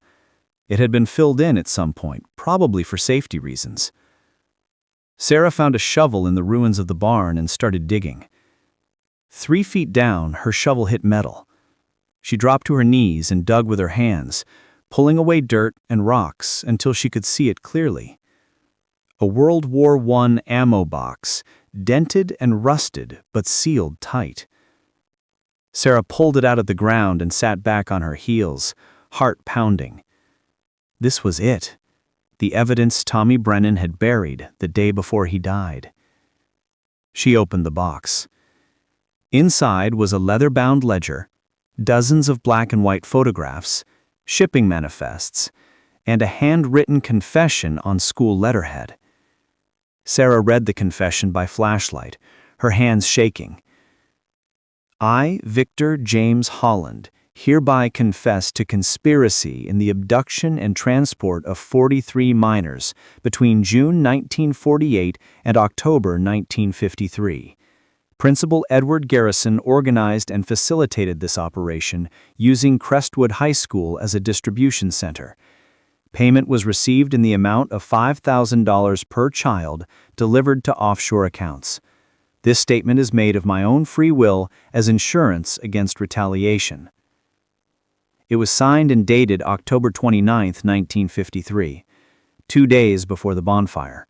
C: It had been filled in at some point, probably for safety reasons. Sarah found a shovel in the ruins of the barn and started digging. 3 feet down, her shovel hit metal. She dropped to her knees and dug with her hands, pulling away dirt and rocks until she could see it clearly. A World War I ammo box, dented and rusted but sealed tight. Sarah pulled it out of the ground and sat back on her heels, heart pounding. This was it, the evidence Tommy Brennan had buried the day before he died. She opened the box. Inside was a leather-bound ledger, dozens of black and white photographs, shipping manifests, and a handwritten confession on school letterhead. Sarah read the confession by flashlight, her hands shaking. I, Victor James Holland, hereby confess to conspiracy in the abduction and transport of 43 minors between June 1948 and October 1953. Principal Edward Garrison organized and facilitated this operation using Crestwood High School as a distribution center. Payment was received in the amount of $5,000 per child delivered to offshore accounts. This statement is made of my own free will as insurance against retaliation. It was signed and dated October 29, 1953, 2 days before the bonfire.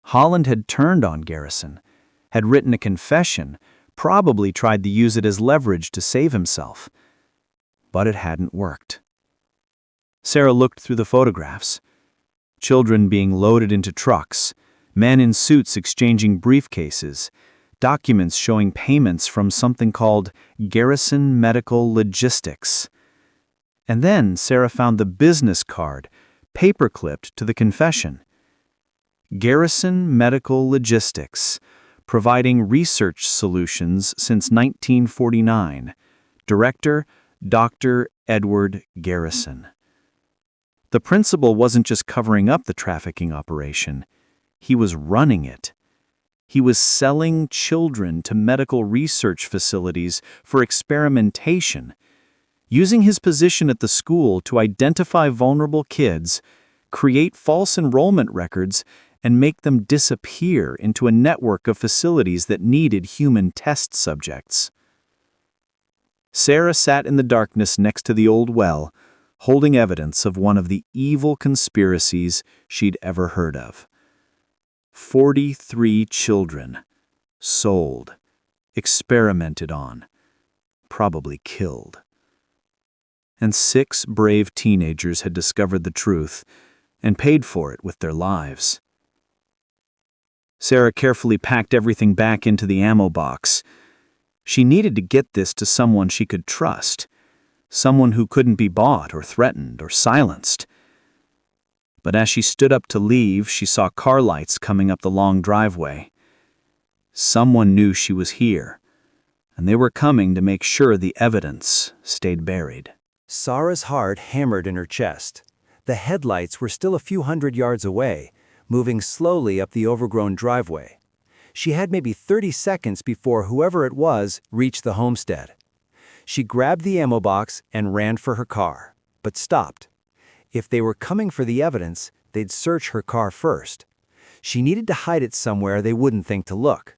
C: Holland had turned on Garrison, had written a confession, probably tried to use it as leverage to save himself. But it hadn't worked. Sarah looked through the photographs. Children being loaded into trucks, men in suits exchanging briefcases, documents showing payments from something called Garrison Medical Logistics. And then Sarah found the business card, paperclipped to the confession. Garrison Medical Logistics, providing research solutions since 1949. Director, Dr. Edward Garrison. The principal wasn't just covering up the trafficking operation. He was running it. He was selling children to medical research facilities for experimentation, using his position at the school to identify vulnerable kids, create false enrollment records, and make them disappear into a network of facilities that needed human test subjects. Sarah sat in the darkness next to the old well, holding evidence of one of the evil conspiracies she'd ever heard of. 43 children, sold, experimented on, probably killed. And 6 brave teenagers had discovered the truth and paid for it with their lives. Sarah carefully packed everything back into the ammo box. She needed to get this to someone she could trust, someone who couldn't be bought or threatened or silenced. But as she stood up to leave, she saw car lights coming up the long driveway. Someone knew she was here, and they were coming to make sure the evidence stayed buried.
E: Sarah's heart hammered in her chest. The headlights were still a few hundred yards away, moving slowly up the overgrown driveway. She had maybe 30 seconds before whoever it was reached the homestead. She grabbed the ammo box and ran for her car, but stopped. If they were coming for the evidence, they'd search her car first. She needed to hide it somewhere they wouldn't think to look.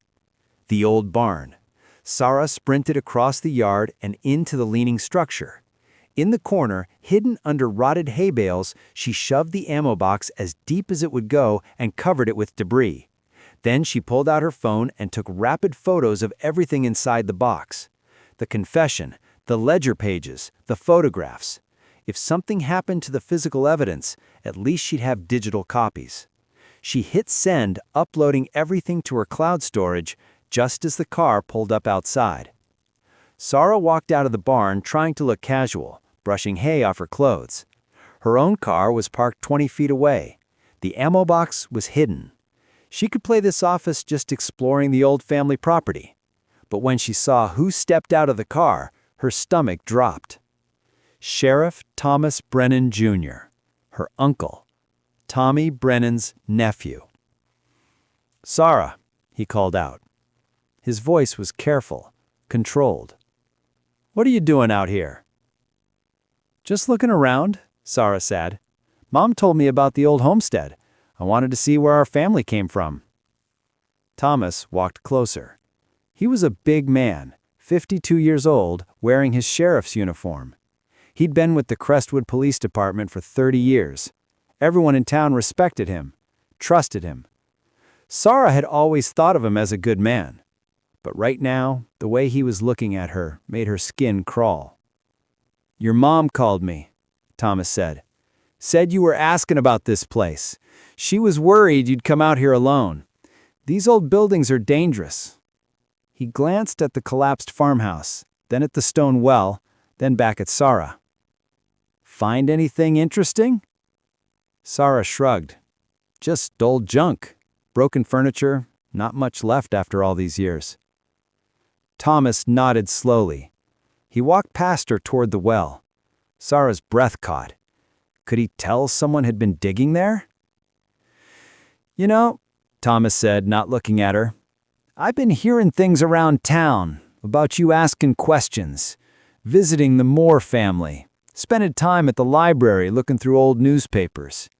E: The old barn. Sarah sprinted across the yard and into the leaning structure. In the corner, hidden under rotted hay bales, she shoved the ammo box as deep as it would go and covered it with debris. Then she pulled out her phone and took rapid photos of everything inside the box. The confession, the ledger pages, the photographs. If something happened to the physical evidence, at least she'd have digital copies. She hit send, uploading everything to her cloud storage just as the car pulled up outside. Sarah walked out of the barn trying to look casual, brushing hay off her clothes. Her own car was parked 20 feet away. The ammo box was hidden. She could play this off as just exploring the old family property. But when she saw who stepped out of the car, her stomach dropped. Sheriff Thomas Brennan, Jr., her uncle, Tommy Brennan's nephew. "Sarah," he called out. His voice was careful, controlled. "What are you doing out here?" "Just looking around," Sarah said. "Mom told me about the old homestead. I wanted to see where our family came from." Thomas walked closer. He was a big man, 52 years old, wearing his sheriff's uniform. He'd been with the Crestwood Police Department for 30 years. Everyone in town respected him, trusted him. Sarah had always thought of him as a good man. But right now, the way he was looking at her made her skin crawl. "Your mom called me," Thomas said. "Said you were asking about this place. She was worried you'd come out here alone. These old buildings are dangerous." He glanced at the collapsed farmhouse, then at the stone well, then back at Sarah. "Find anything interesting?" Sarah shrugged. "Just old junk. Broken furniture, not much left after all these years." Thomas nodded slowly. He walked past her toward the well. Sarah's breath caught. Could he tell someone had been digging there? "You know," Thomas said, not looking at her, "I've been hearing things around town about you asking questions, visiting the Moore family, spending time at the library looking through old newspapers."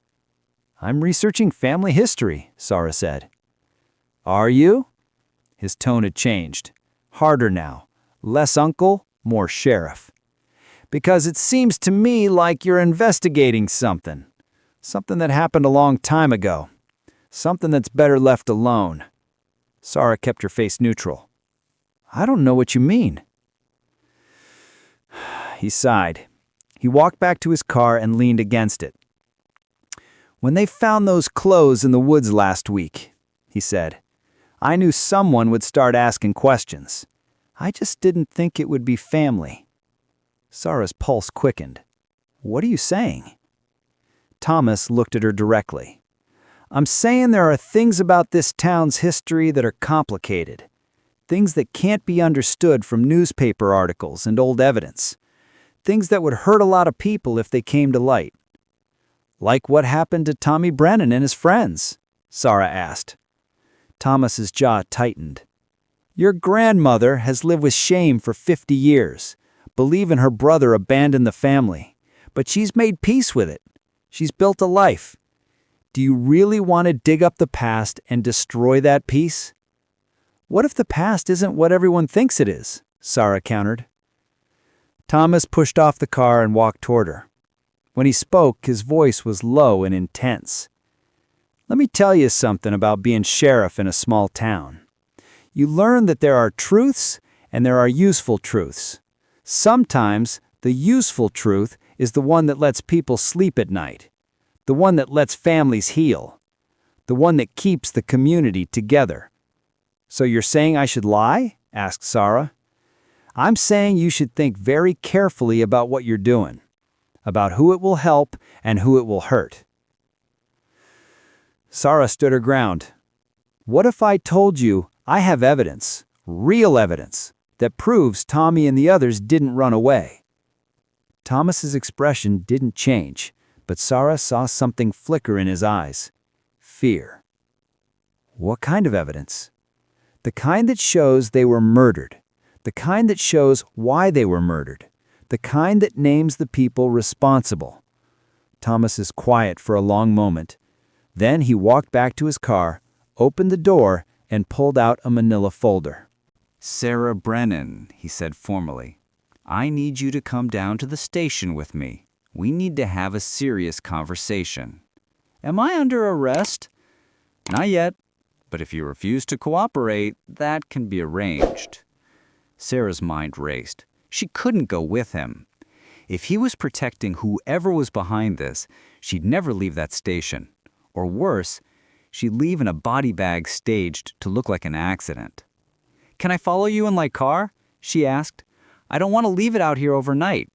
E: "I'm researching family history," Sarah said. "Are you?" His tone had changed. Harder now. Less uncle, more sheriff. "Because it seems to me like you're investigating something. Something that happened a long time ago. Something that's better left alone." Sarah kept her face neutral. "I don't know what you mean." He sighed. He walked back to his car and leaned against it. "When they found those clothes in the woods last week," he said, "I knew someone would start asking questions. I just didn't think it would be family." Sarah's pulse quickened. "What are you saying?" Thomas looked at her directly. "I'm saying there are things about this town's history that are complicated. Things that can't be understood from newspaper articles and old evidence. Things that would hurt a lot of people if they came to light." "Like what happened to Tommy Brennan and his friends?" Sarah asked. Thomas's jaw tightened. "Your grandmother has lived with shame for 50 years, believing her brother abandoned the family. But she's made peace with it. She's built a life. Do you really want to dig up the past and destroy that peace?" "What if the past isn't what everyone thinks it is?" Sarah countered. Thomas pushed off the car and walked toward her. When he spoke, his voice was low and intense. "Let me tell you something about being sheriff in a small town. You learn that there are truths and there are useful truths. Sometimes the useful truth is the one that lets people sleep at night, the one that lets families heal, the one that keeps the community together." "So you're saying I should lie?" asked Sarah. "I'm saying you should think very carefully about what you're doing, about who it will help and who it will hurt." Sarah stood her ground. "What if I told you I have evidence, real evidence, that proves Tommy and the others didn't run away?" Thomas's expression didn't change, but Sarah saw something flicker in his eyes. Fear. "What kind of evidence?" "The kind that shows they were murdered. The kind that shows why they were murdered. The kind that names the people responsible." Thomas is quiet for a long moment. Then he walked back to his car, opened the door, and pulled out a manila folder.
F: "Sarah Brennan," he said formally, "I need you to come down to the station with me. We need to have a serious conversation." "Am I under arrest?" "Not yet, but if you refuse to cooperate, that can be arranged." Sarah's mind raced. She couldn't go with him. If he was protecting whoever was behind this, she'd never leave that station. Or worse, she'd leave in a body bag staged to look like an accident. "Can I follow you in my car?" she asked. "I don't want to leave it out here overnight."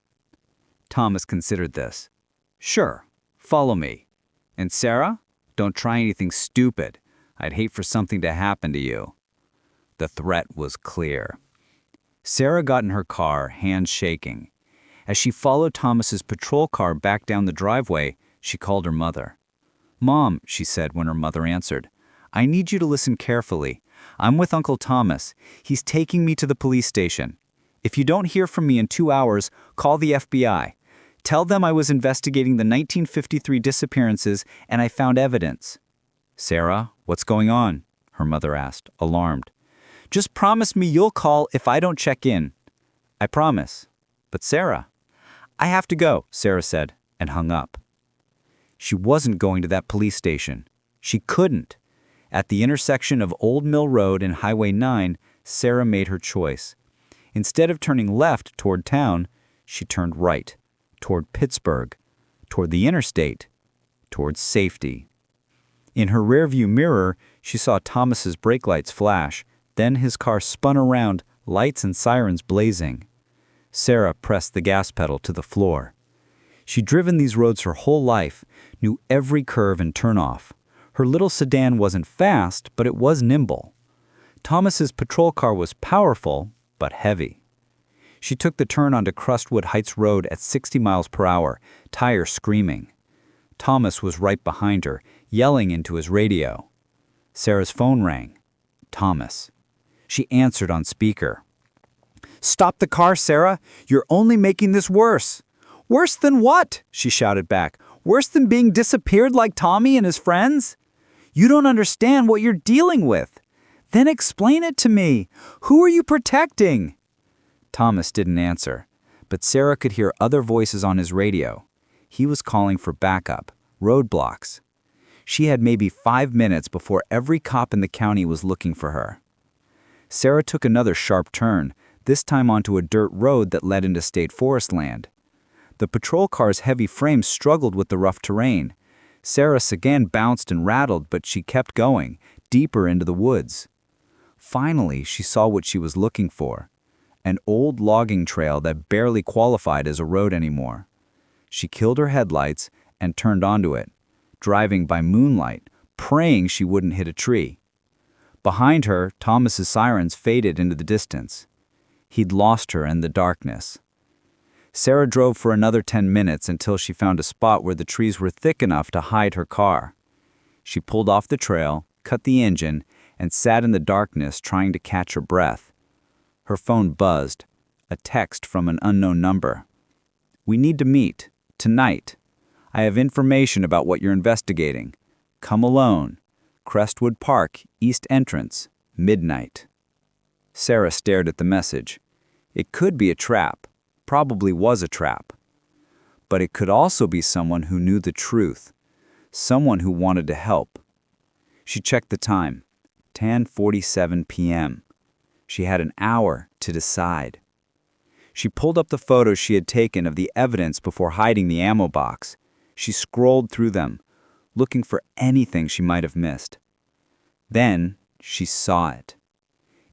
F: Thomas considered this. "Sure, follow me. And Sarah, don't try anything stupid. I'd hate for something to happen to you." The threat was clear. Sarah got in her car, hands shaking. As she followed Thomas's patrol car back down the driveway, she called her mother. "Mom," she said when her mother answered, "I need you to listen carefully. I'm with Uncle Thomas. He's taking me to the police station. If you don't hear from me in 2 hours, call the FBI. Tell them I was investigating the 1953 disappearances and I found evidence." "Sarah, what's going on?" her mother asked, alarmed. "Just promise me you'll call if I don't check in." "I promise. But Sarah—" "I have to go," Sarah said, and hung up. She wasn't going to that police station. She couldn't. At the intersection of Old Mill Road and Highway 9, Sarah made her choice. Instead of turning left toward town, she turned right, toward Pittsburgh, toward the interstate, toward safety. In her rearview mirror, she saw Thomas's brake lights flash, then his car spun around, lights and sirens blazing. Sarah pressed the gas pedal to the floor. She'd driven these roads her whole life, knew every curve and turnoff. Her little sedan wasn't fast, but it was nimble. Thomas's patrol car was powerful, but heavy. She took the turn onto Crestwood Heights Road at 60 miles per hour, tires screaming. Thomas was right behind her, yelling into his radio. Sarah's phone rang. Thomas. She answered on speaker. "Stop the car, Sarah. You're only making this worse." "Worse than what?" she shouted back. "Worse than being disappeared like Tommy and his friends? You don't understand what you're dealing with. Then explain it to me. Who are you protecting?" Thomas didn't answer, but Sarah could hear other voices on his radio. He was calling for backup, roadblocks. She had maybe 5 minutes before every cop in the county was looking for her. Sarah took another sharp turn, this time onto a dirt road that led into state forest land. The patrol car's heavy frame struggled with the rough terrain. Sarah's sedan bounced and rattled, but she kept going, deeper into the woods. Finally, she saw what she was looking for, an old logging trail that barely qualified as a road anymore. She killed her headlights and turned onto it, driving by moonlight, praying she wouldn't hit a tree. Behind her, Thomas's sirens faded into the distance. He'd lost her in the darkness. Sarah drove for another 10 minutes until she found a spot where the trees were thick enough to hide her car. She pulled off the trail, cut the engine, and sat in the darkness trying to catch her breath. Her phone buzzed, a text from an unknown number. "We need to meet, tonight. I have information about what you're investigating. Come alone. Crestwood Park, East Entrance, midnight." Sarah stared at the message. It could be a trap. Probably was a trap. But it could also be someone who knew the truth, someone who wanted to help. She checked the time, 10:47 p.m. She had an hour to decide. She pulled up the photos she had taken of the evidence before hiding the ammo box. She scrolled through them, looking for anything she might have missed. Then she saw it.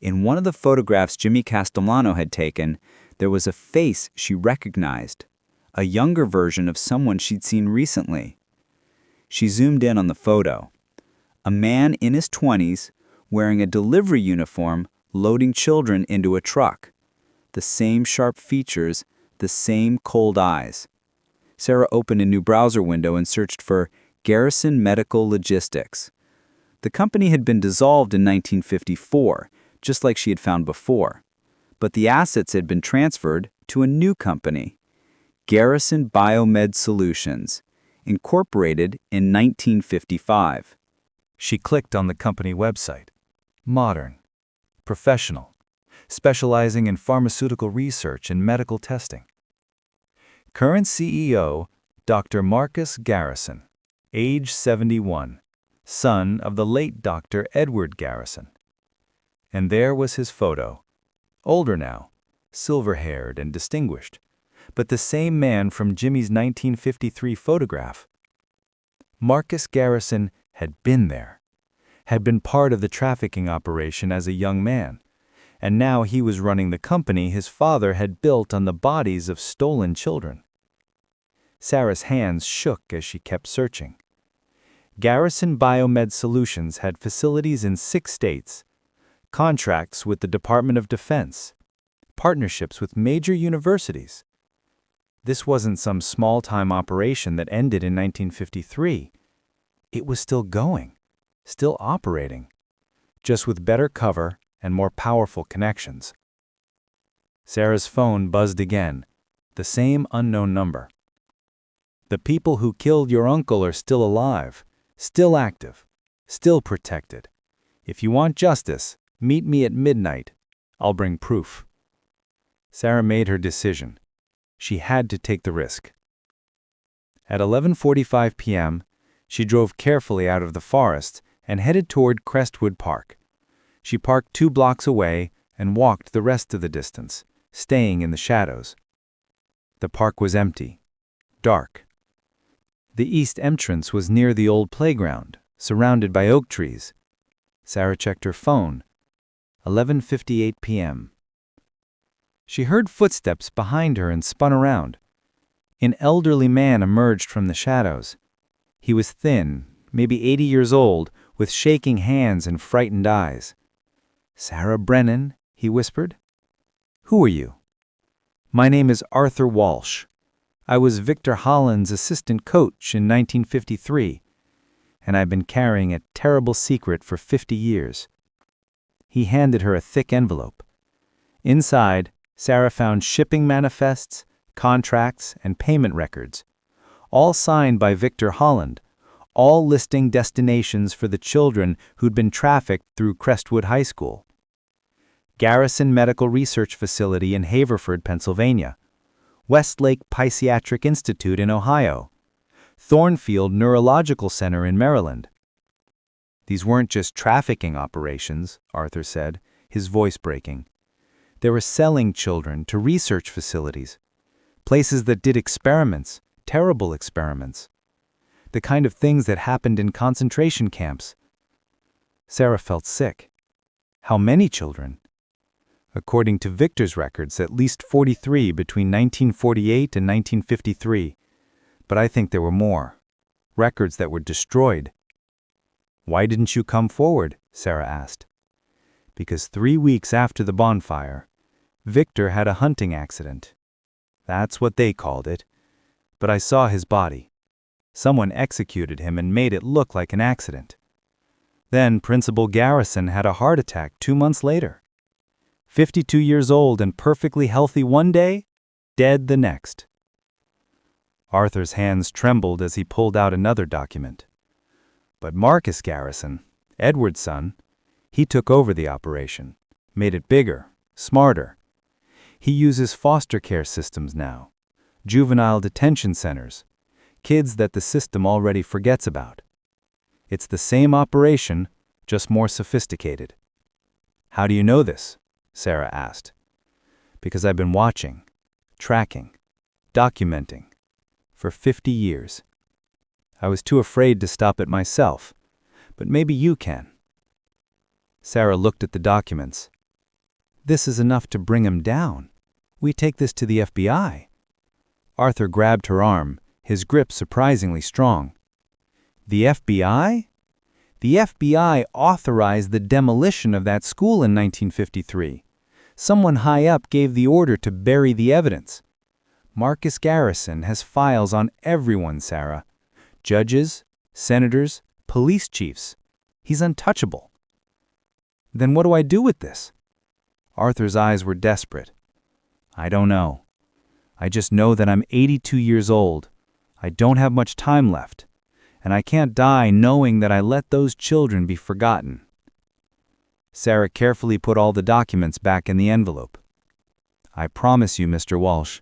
F: In one of the photographs Jimmy Castellano had taken, there was a face she recognized, a younger version of someone she'd seen recently. She zoomed in on the photo. A man in his 20s, wearing a delivery uniform, loading children into a truck. The same sharp features, the same cold eyes. Sarah opened a new browser window and searched for Garrison Medical Logistics. The company had been dissolved in 1954, just like she had found before. But the assets had been transferred to a new company, Garrison Biomed Solutions, incorporated in 1955.
B: She clicked on the company website. Modern, professional, specializing in pharmaceutical research and medical testing. Current CEO, Dr. Marcus Garrison, age 71, son of the late Dr. Edward Garrison. And there was his photo. Older now, silver-haired and distinguished,
D: but the same man from Jimmy's 1953 photograph. Marcus Garrison had been there, had been part of the trafficking operation as a young man, and now he was running the company his father had built on the bodies of stolen children. Sarah's hands shook as she kept searching. Garrison Biomed Solutions had facilities in 6 states, contracts with the Department of Defense, partnerships with major universities. This wasn't some small-time operation that ended in 1953. It was still going, still operating, just with better cover and more powerful connections. Sarah's phone buzzed again, the same unknown number. The people who killed your uncle are still alive, still active, still protected. If you want justice, meet me at midnight. I'll bring proof. Sarah made her decision. She had to take the risk. At 11:45 p.m., she drove carefully out of the forest and headed toward Crestwood Park. She parked 2 blocks away and walked the rest of the distance, staying in the shadows. The park was empty, dark. The east entrance was near the old playground, surrounded by oak trees. Sarah checked her phone. 11:58 p.m. She heard footsteps behind her and spun around. An elderly man emerged from the shadows. He was thin, maybe 80 years old, with shaking hands and frightened eyes. "Sarah Brennan," he whispered. "Who are you?" "My name is Arthur Walsh. I was Victor Holland's assistant coach in 1953, and I've been carrying a terrible secret for 50 years. He handed her a thick envelope. Inside, Sarah found shipping manifests, contracts, and payment records, all signed by Victor Holland, all listing destinations for the children who'd been trafficked through Crestwood High School. Garrison Medical Research Facility in Haverford, Pennsylvania, Westlake Psychiatric Institute in Ohio, Thornfield Neurological Center in Maryland. These weren't just trafficking operations, Arthur said, his voice breaking. They were selling children to research facilities, places that did experiments, terrible experiments, the kind of things that happened in concentration camps. Sarah felt sick. How many children? According to Victor's records, at least 43 between 1948 and 1953. But I think there were more. Records that were destroyed. "Why didn't you come forward?" Sarah asked. "Because 3 weeks after the bonfire, Victor had a hunting accident. That's what they called it. But I saw his body. Someone executed him and made it look like an accident. Then Principal Garrison had a heart attack 2 months later. 52 years old and perfectly healthy one day, dead the next." Arthur's hands trembled as he pulled out another document. But Marcus Garrison, Edward's son, he took over the operation, made it bigger, smarter. He uses foster care systems now, juvenile detention centers, kids that the system already forgets about. It's the same operation, just more sophisticated. "How do you know this?" Sarah asked. "Because I've been watching, tracking, documenting, for 50 years. I was too afraid to stop it myself, but maybe you can." Sarah looked at the documents. "This is enough to bring him down. We take this to the FBI. Arthur grabbed her arm, his grip surprisingly strong. "The FBI? The FBI authorized the demolition of that school in 1953. Someone high up gave the order to bury the evidence. Marcus Garrison has files on everyone, Sarah. Judges, senators, police chiefs. He's untouchable." "Then what do I do with this?" Arthur's eyes were desperate. "I don't know. I just know that I'm 82 years old. I don't have much time left, and I can't die knowing that I let those children be forgotten." Sarah carefully put all the documents back in the envelope. "I promise you, Mr. Walsh,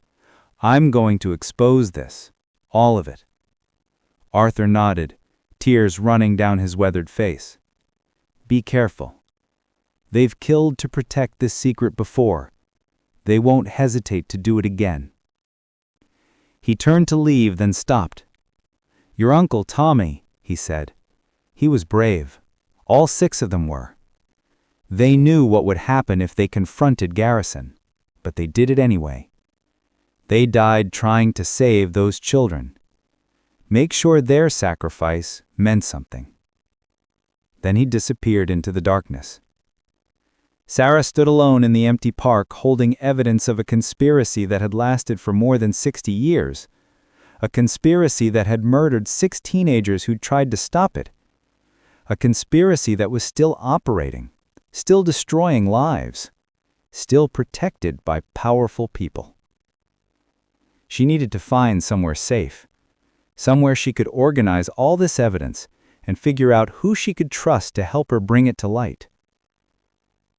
D: I'm going to expose this, all of it." Arthur nodded, tears running down his weathered face. "Be careful. They've killed to protect this secret before. They won't hesitate to do it again."
C: He turned to leave, then stopped. "Your Uncle Tommy," he said. "He was brave. All 6 of them were. They knew what would happen if they confronted Garrison, but they did it anyway. They died trying to save those children. Make sure their sacrifice meant something." Then he disappeared into the darkness. Sarah stood alone in the empty park, holding evidence of a conspiracy that had lasted for more than 60 years. A conspiracy that had murdered 6 teenagers who tried to stop it. A conspiracy that was still operating, still destroying lives, still protected by powerful people. She needed to find somewhere safe, somewhere she could organize all this evidence and figure out who she could trust to help her bring it to light.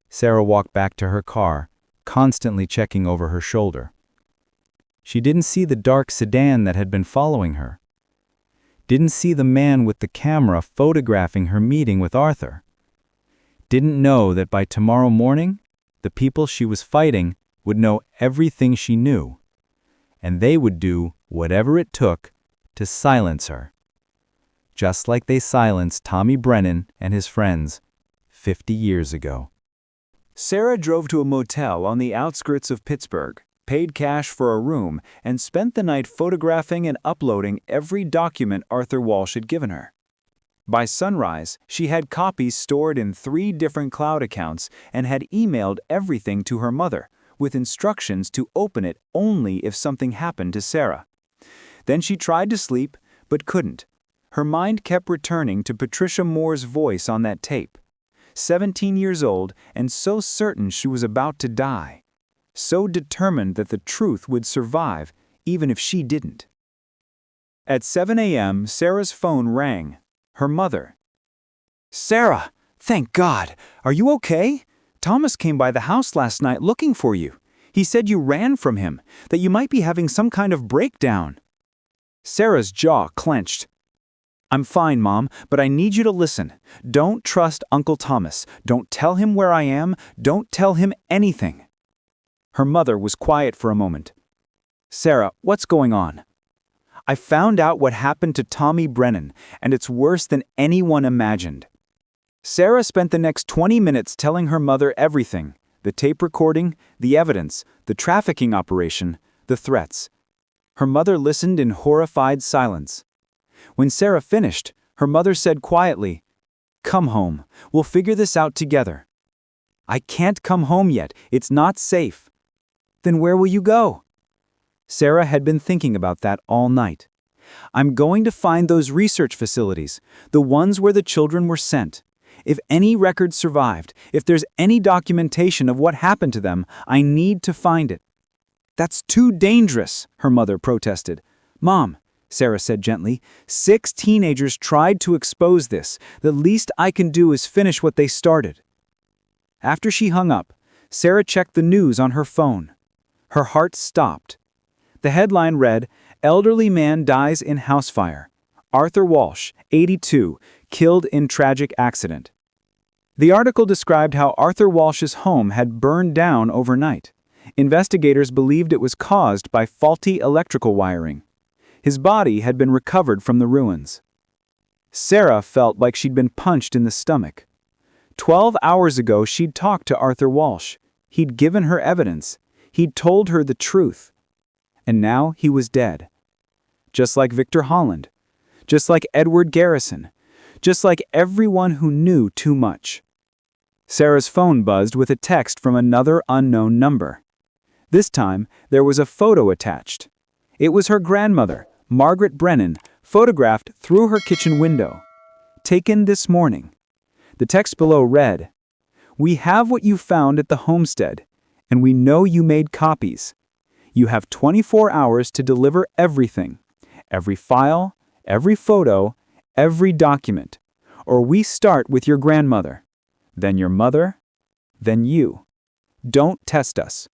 C: Sarah walked back to her car, constantly checking over her shoulder. She didn't see the dark sedan that had been following her. Didn't see the man with the camera photographing her meeting with Arthur. Didn't know that by tomorrow morning, the people she was fighting would know everything she knew, and they would do whatever it took to silence her. Just like they silenced Tommy Brennan and his friends 50 years ago.
A: Sarah drove to a motel on the outskirts of Pittsburgh, paid cash for a room, and spent the night photographing and uploading every document Arthur Walsh had given her. By sunrise, she had copies stored in 3 different cloud accounts and had emailed everything to her mother, with instructions to open it only if something happened to Sarah. Then she tried to sleep, but couldn't. Her mind kept returning to Patricia Moore's voice on that tape. 17 years old and so certain she was about to die. So determined that the truth would survive, even if she didn't. At 7 a.m., Sarah's phone rang. Her mother. "Sarah, thank God. Are you okay? Thomas came by the house last night looking for you. He said you ran from him, that you might be having some kind of breakdown." Sarah's jaw clenched. "I'm fine, Mom, but I need you to listen. Don't trust Uncle Thomas. Don't tell him where I am. Don't tell him anything." Her mother was quiet for a moment. "Sarah, what's going on?" "I found out what happened to Tommy Brennan, and it's worse than anyone imagined." Sarah spent the next 20 minutes telling her mother everything: the tape recording, the evidence, the trafficking operation, the threats. Her mother listened in horrified silence. When Sarah finished, her mother said quietly, "Come home. We'll figure this out together." "I can't come home yet. It's not safe." "Then where will you go?" Sarah had been thinking about that all night. "I'm going to find those research facilities, the ones where the children were sent. If any records survived, if there's any documentation of what happened to them, I need to find it." "That's too dangerous," her mother protested. "Mom," Sarah said gently, 6 teenagers tried to expose this. The least I can do is finish what they started." After she hung up, Sarah checked the news on her phone. Her heart stopped. The headline read, "Elderly man dies in house fire. Arthur Walsh, 82, killed in tragic accident." The article described how Arthur Walsh's home had burned down overnight. Investigators believed it was caused by faulty electrical wiring. His body had been recovered from the ruins. Sarah felt like she'd been punched in the stomach. 12 hours ago, she'd talked to Arthur Walsh. He'd given her evidence. He'd told her the truth. And now he was dead. Just like Victor Holland. Just like Edward Garrison. Just like everyone who knew too much. Sarah's phone buzzed with a text from another unknown number. This time, there was a photo attached. It was her grandmother, Margaret Brennan, photographed through her kitchen window. Taken this morning. The text below read, "We have what you found at the homestead, and we know you made copies. You have 24 hours to deliver everything, every file, every photo, every document, or we start with your grandmother, then your mother, then you. Don't test us.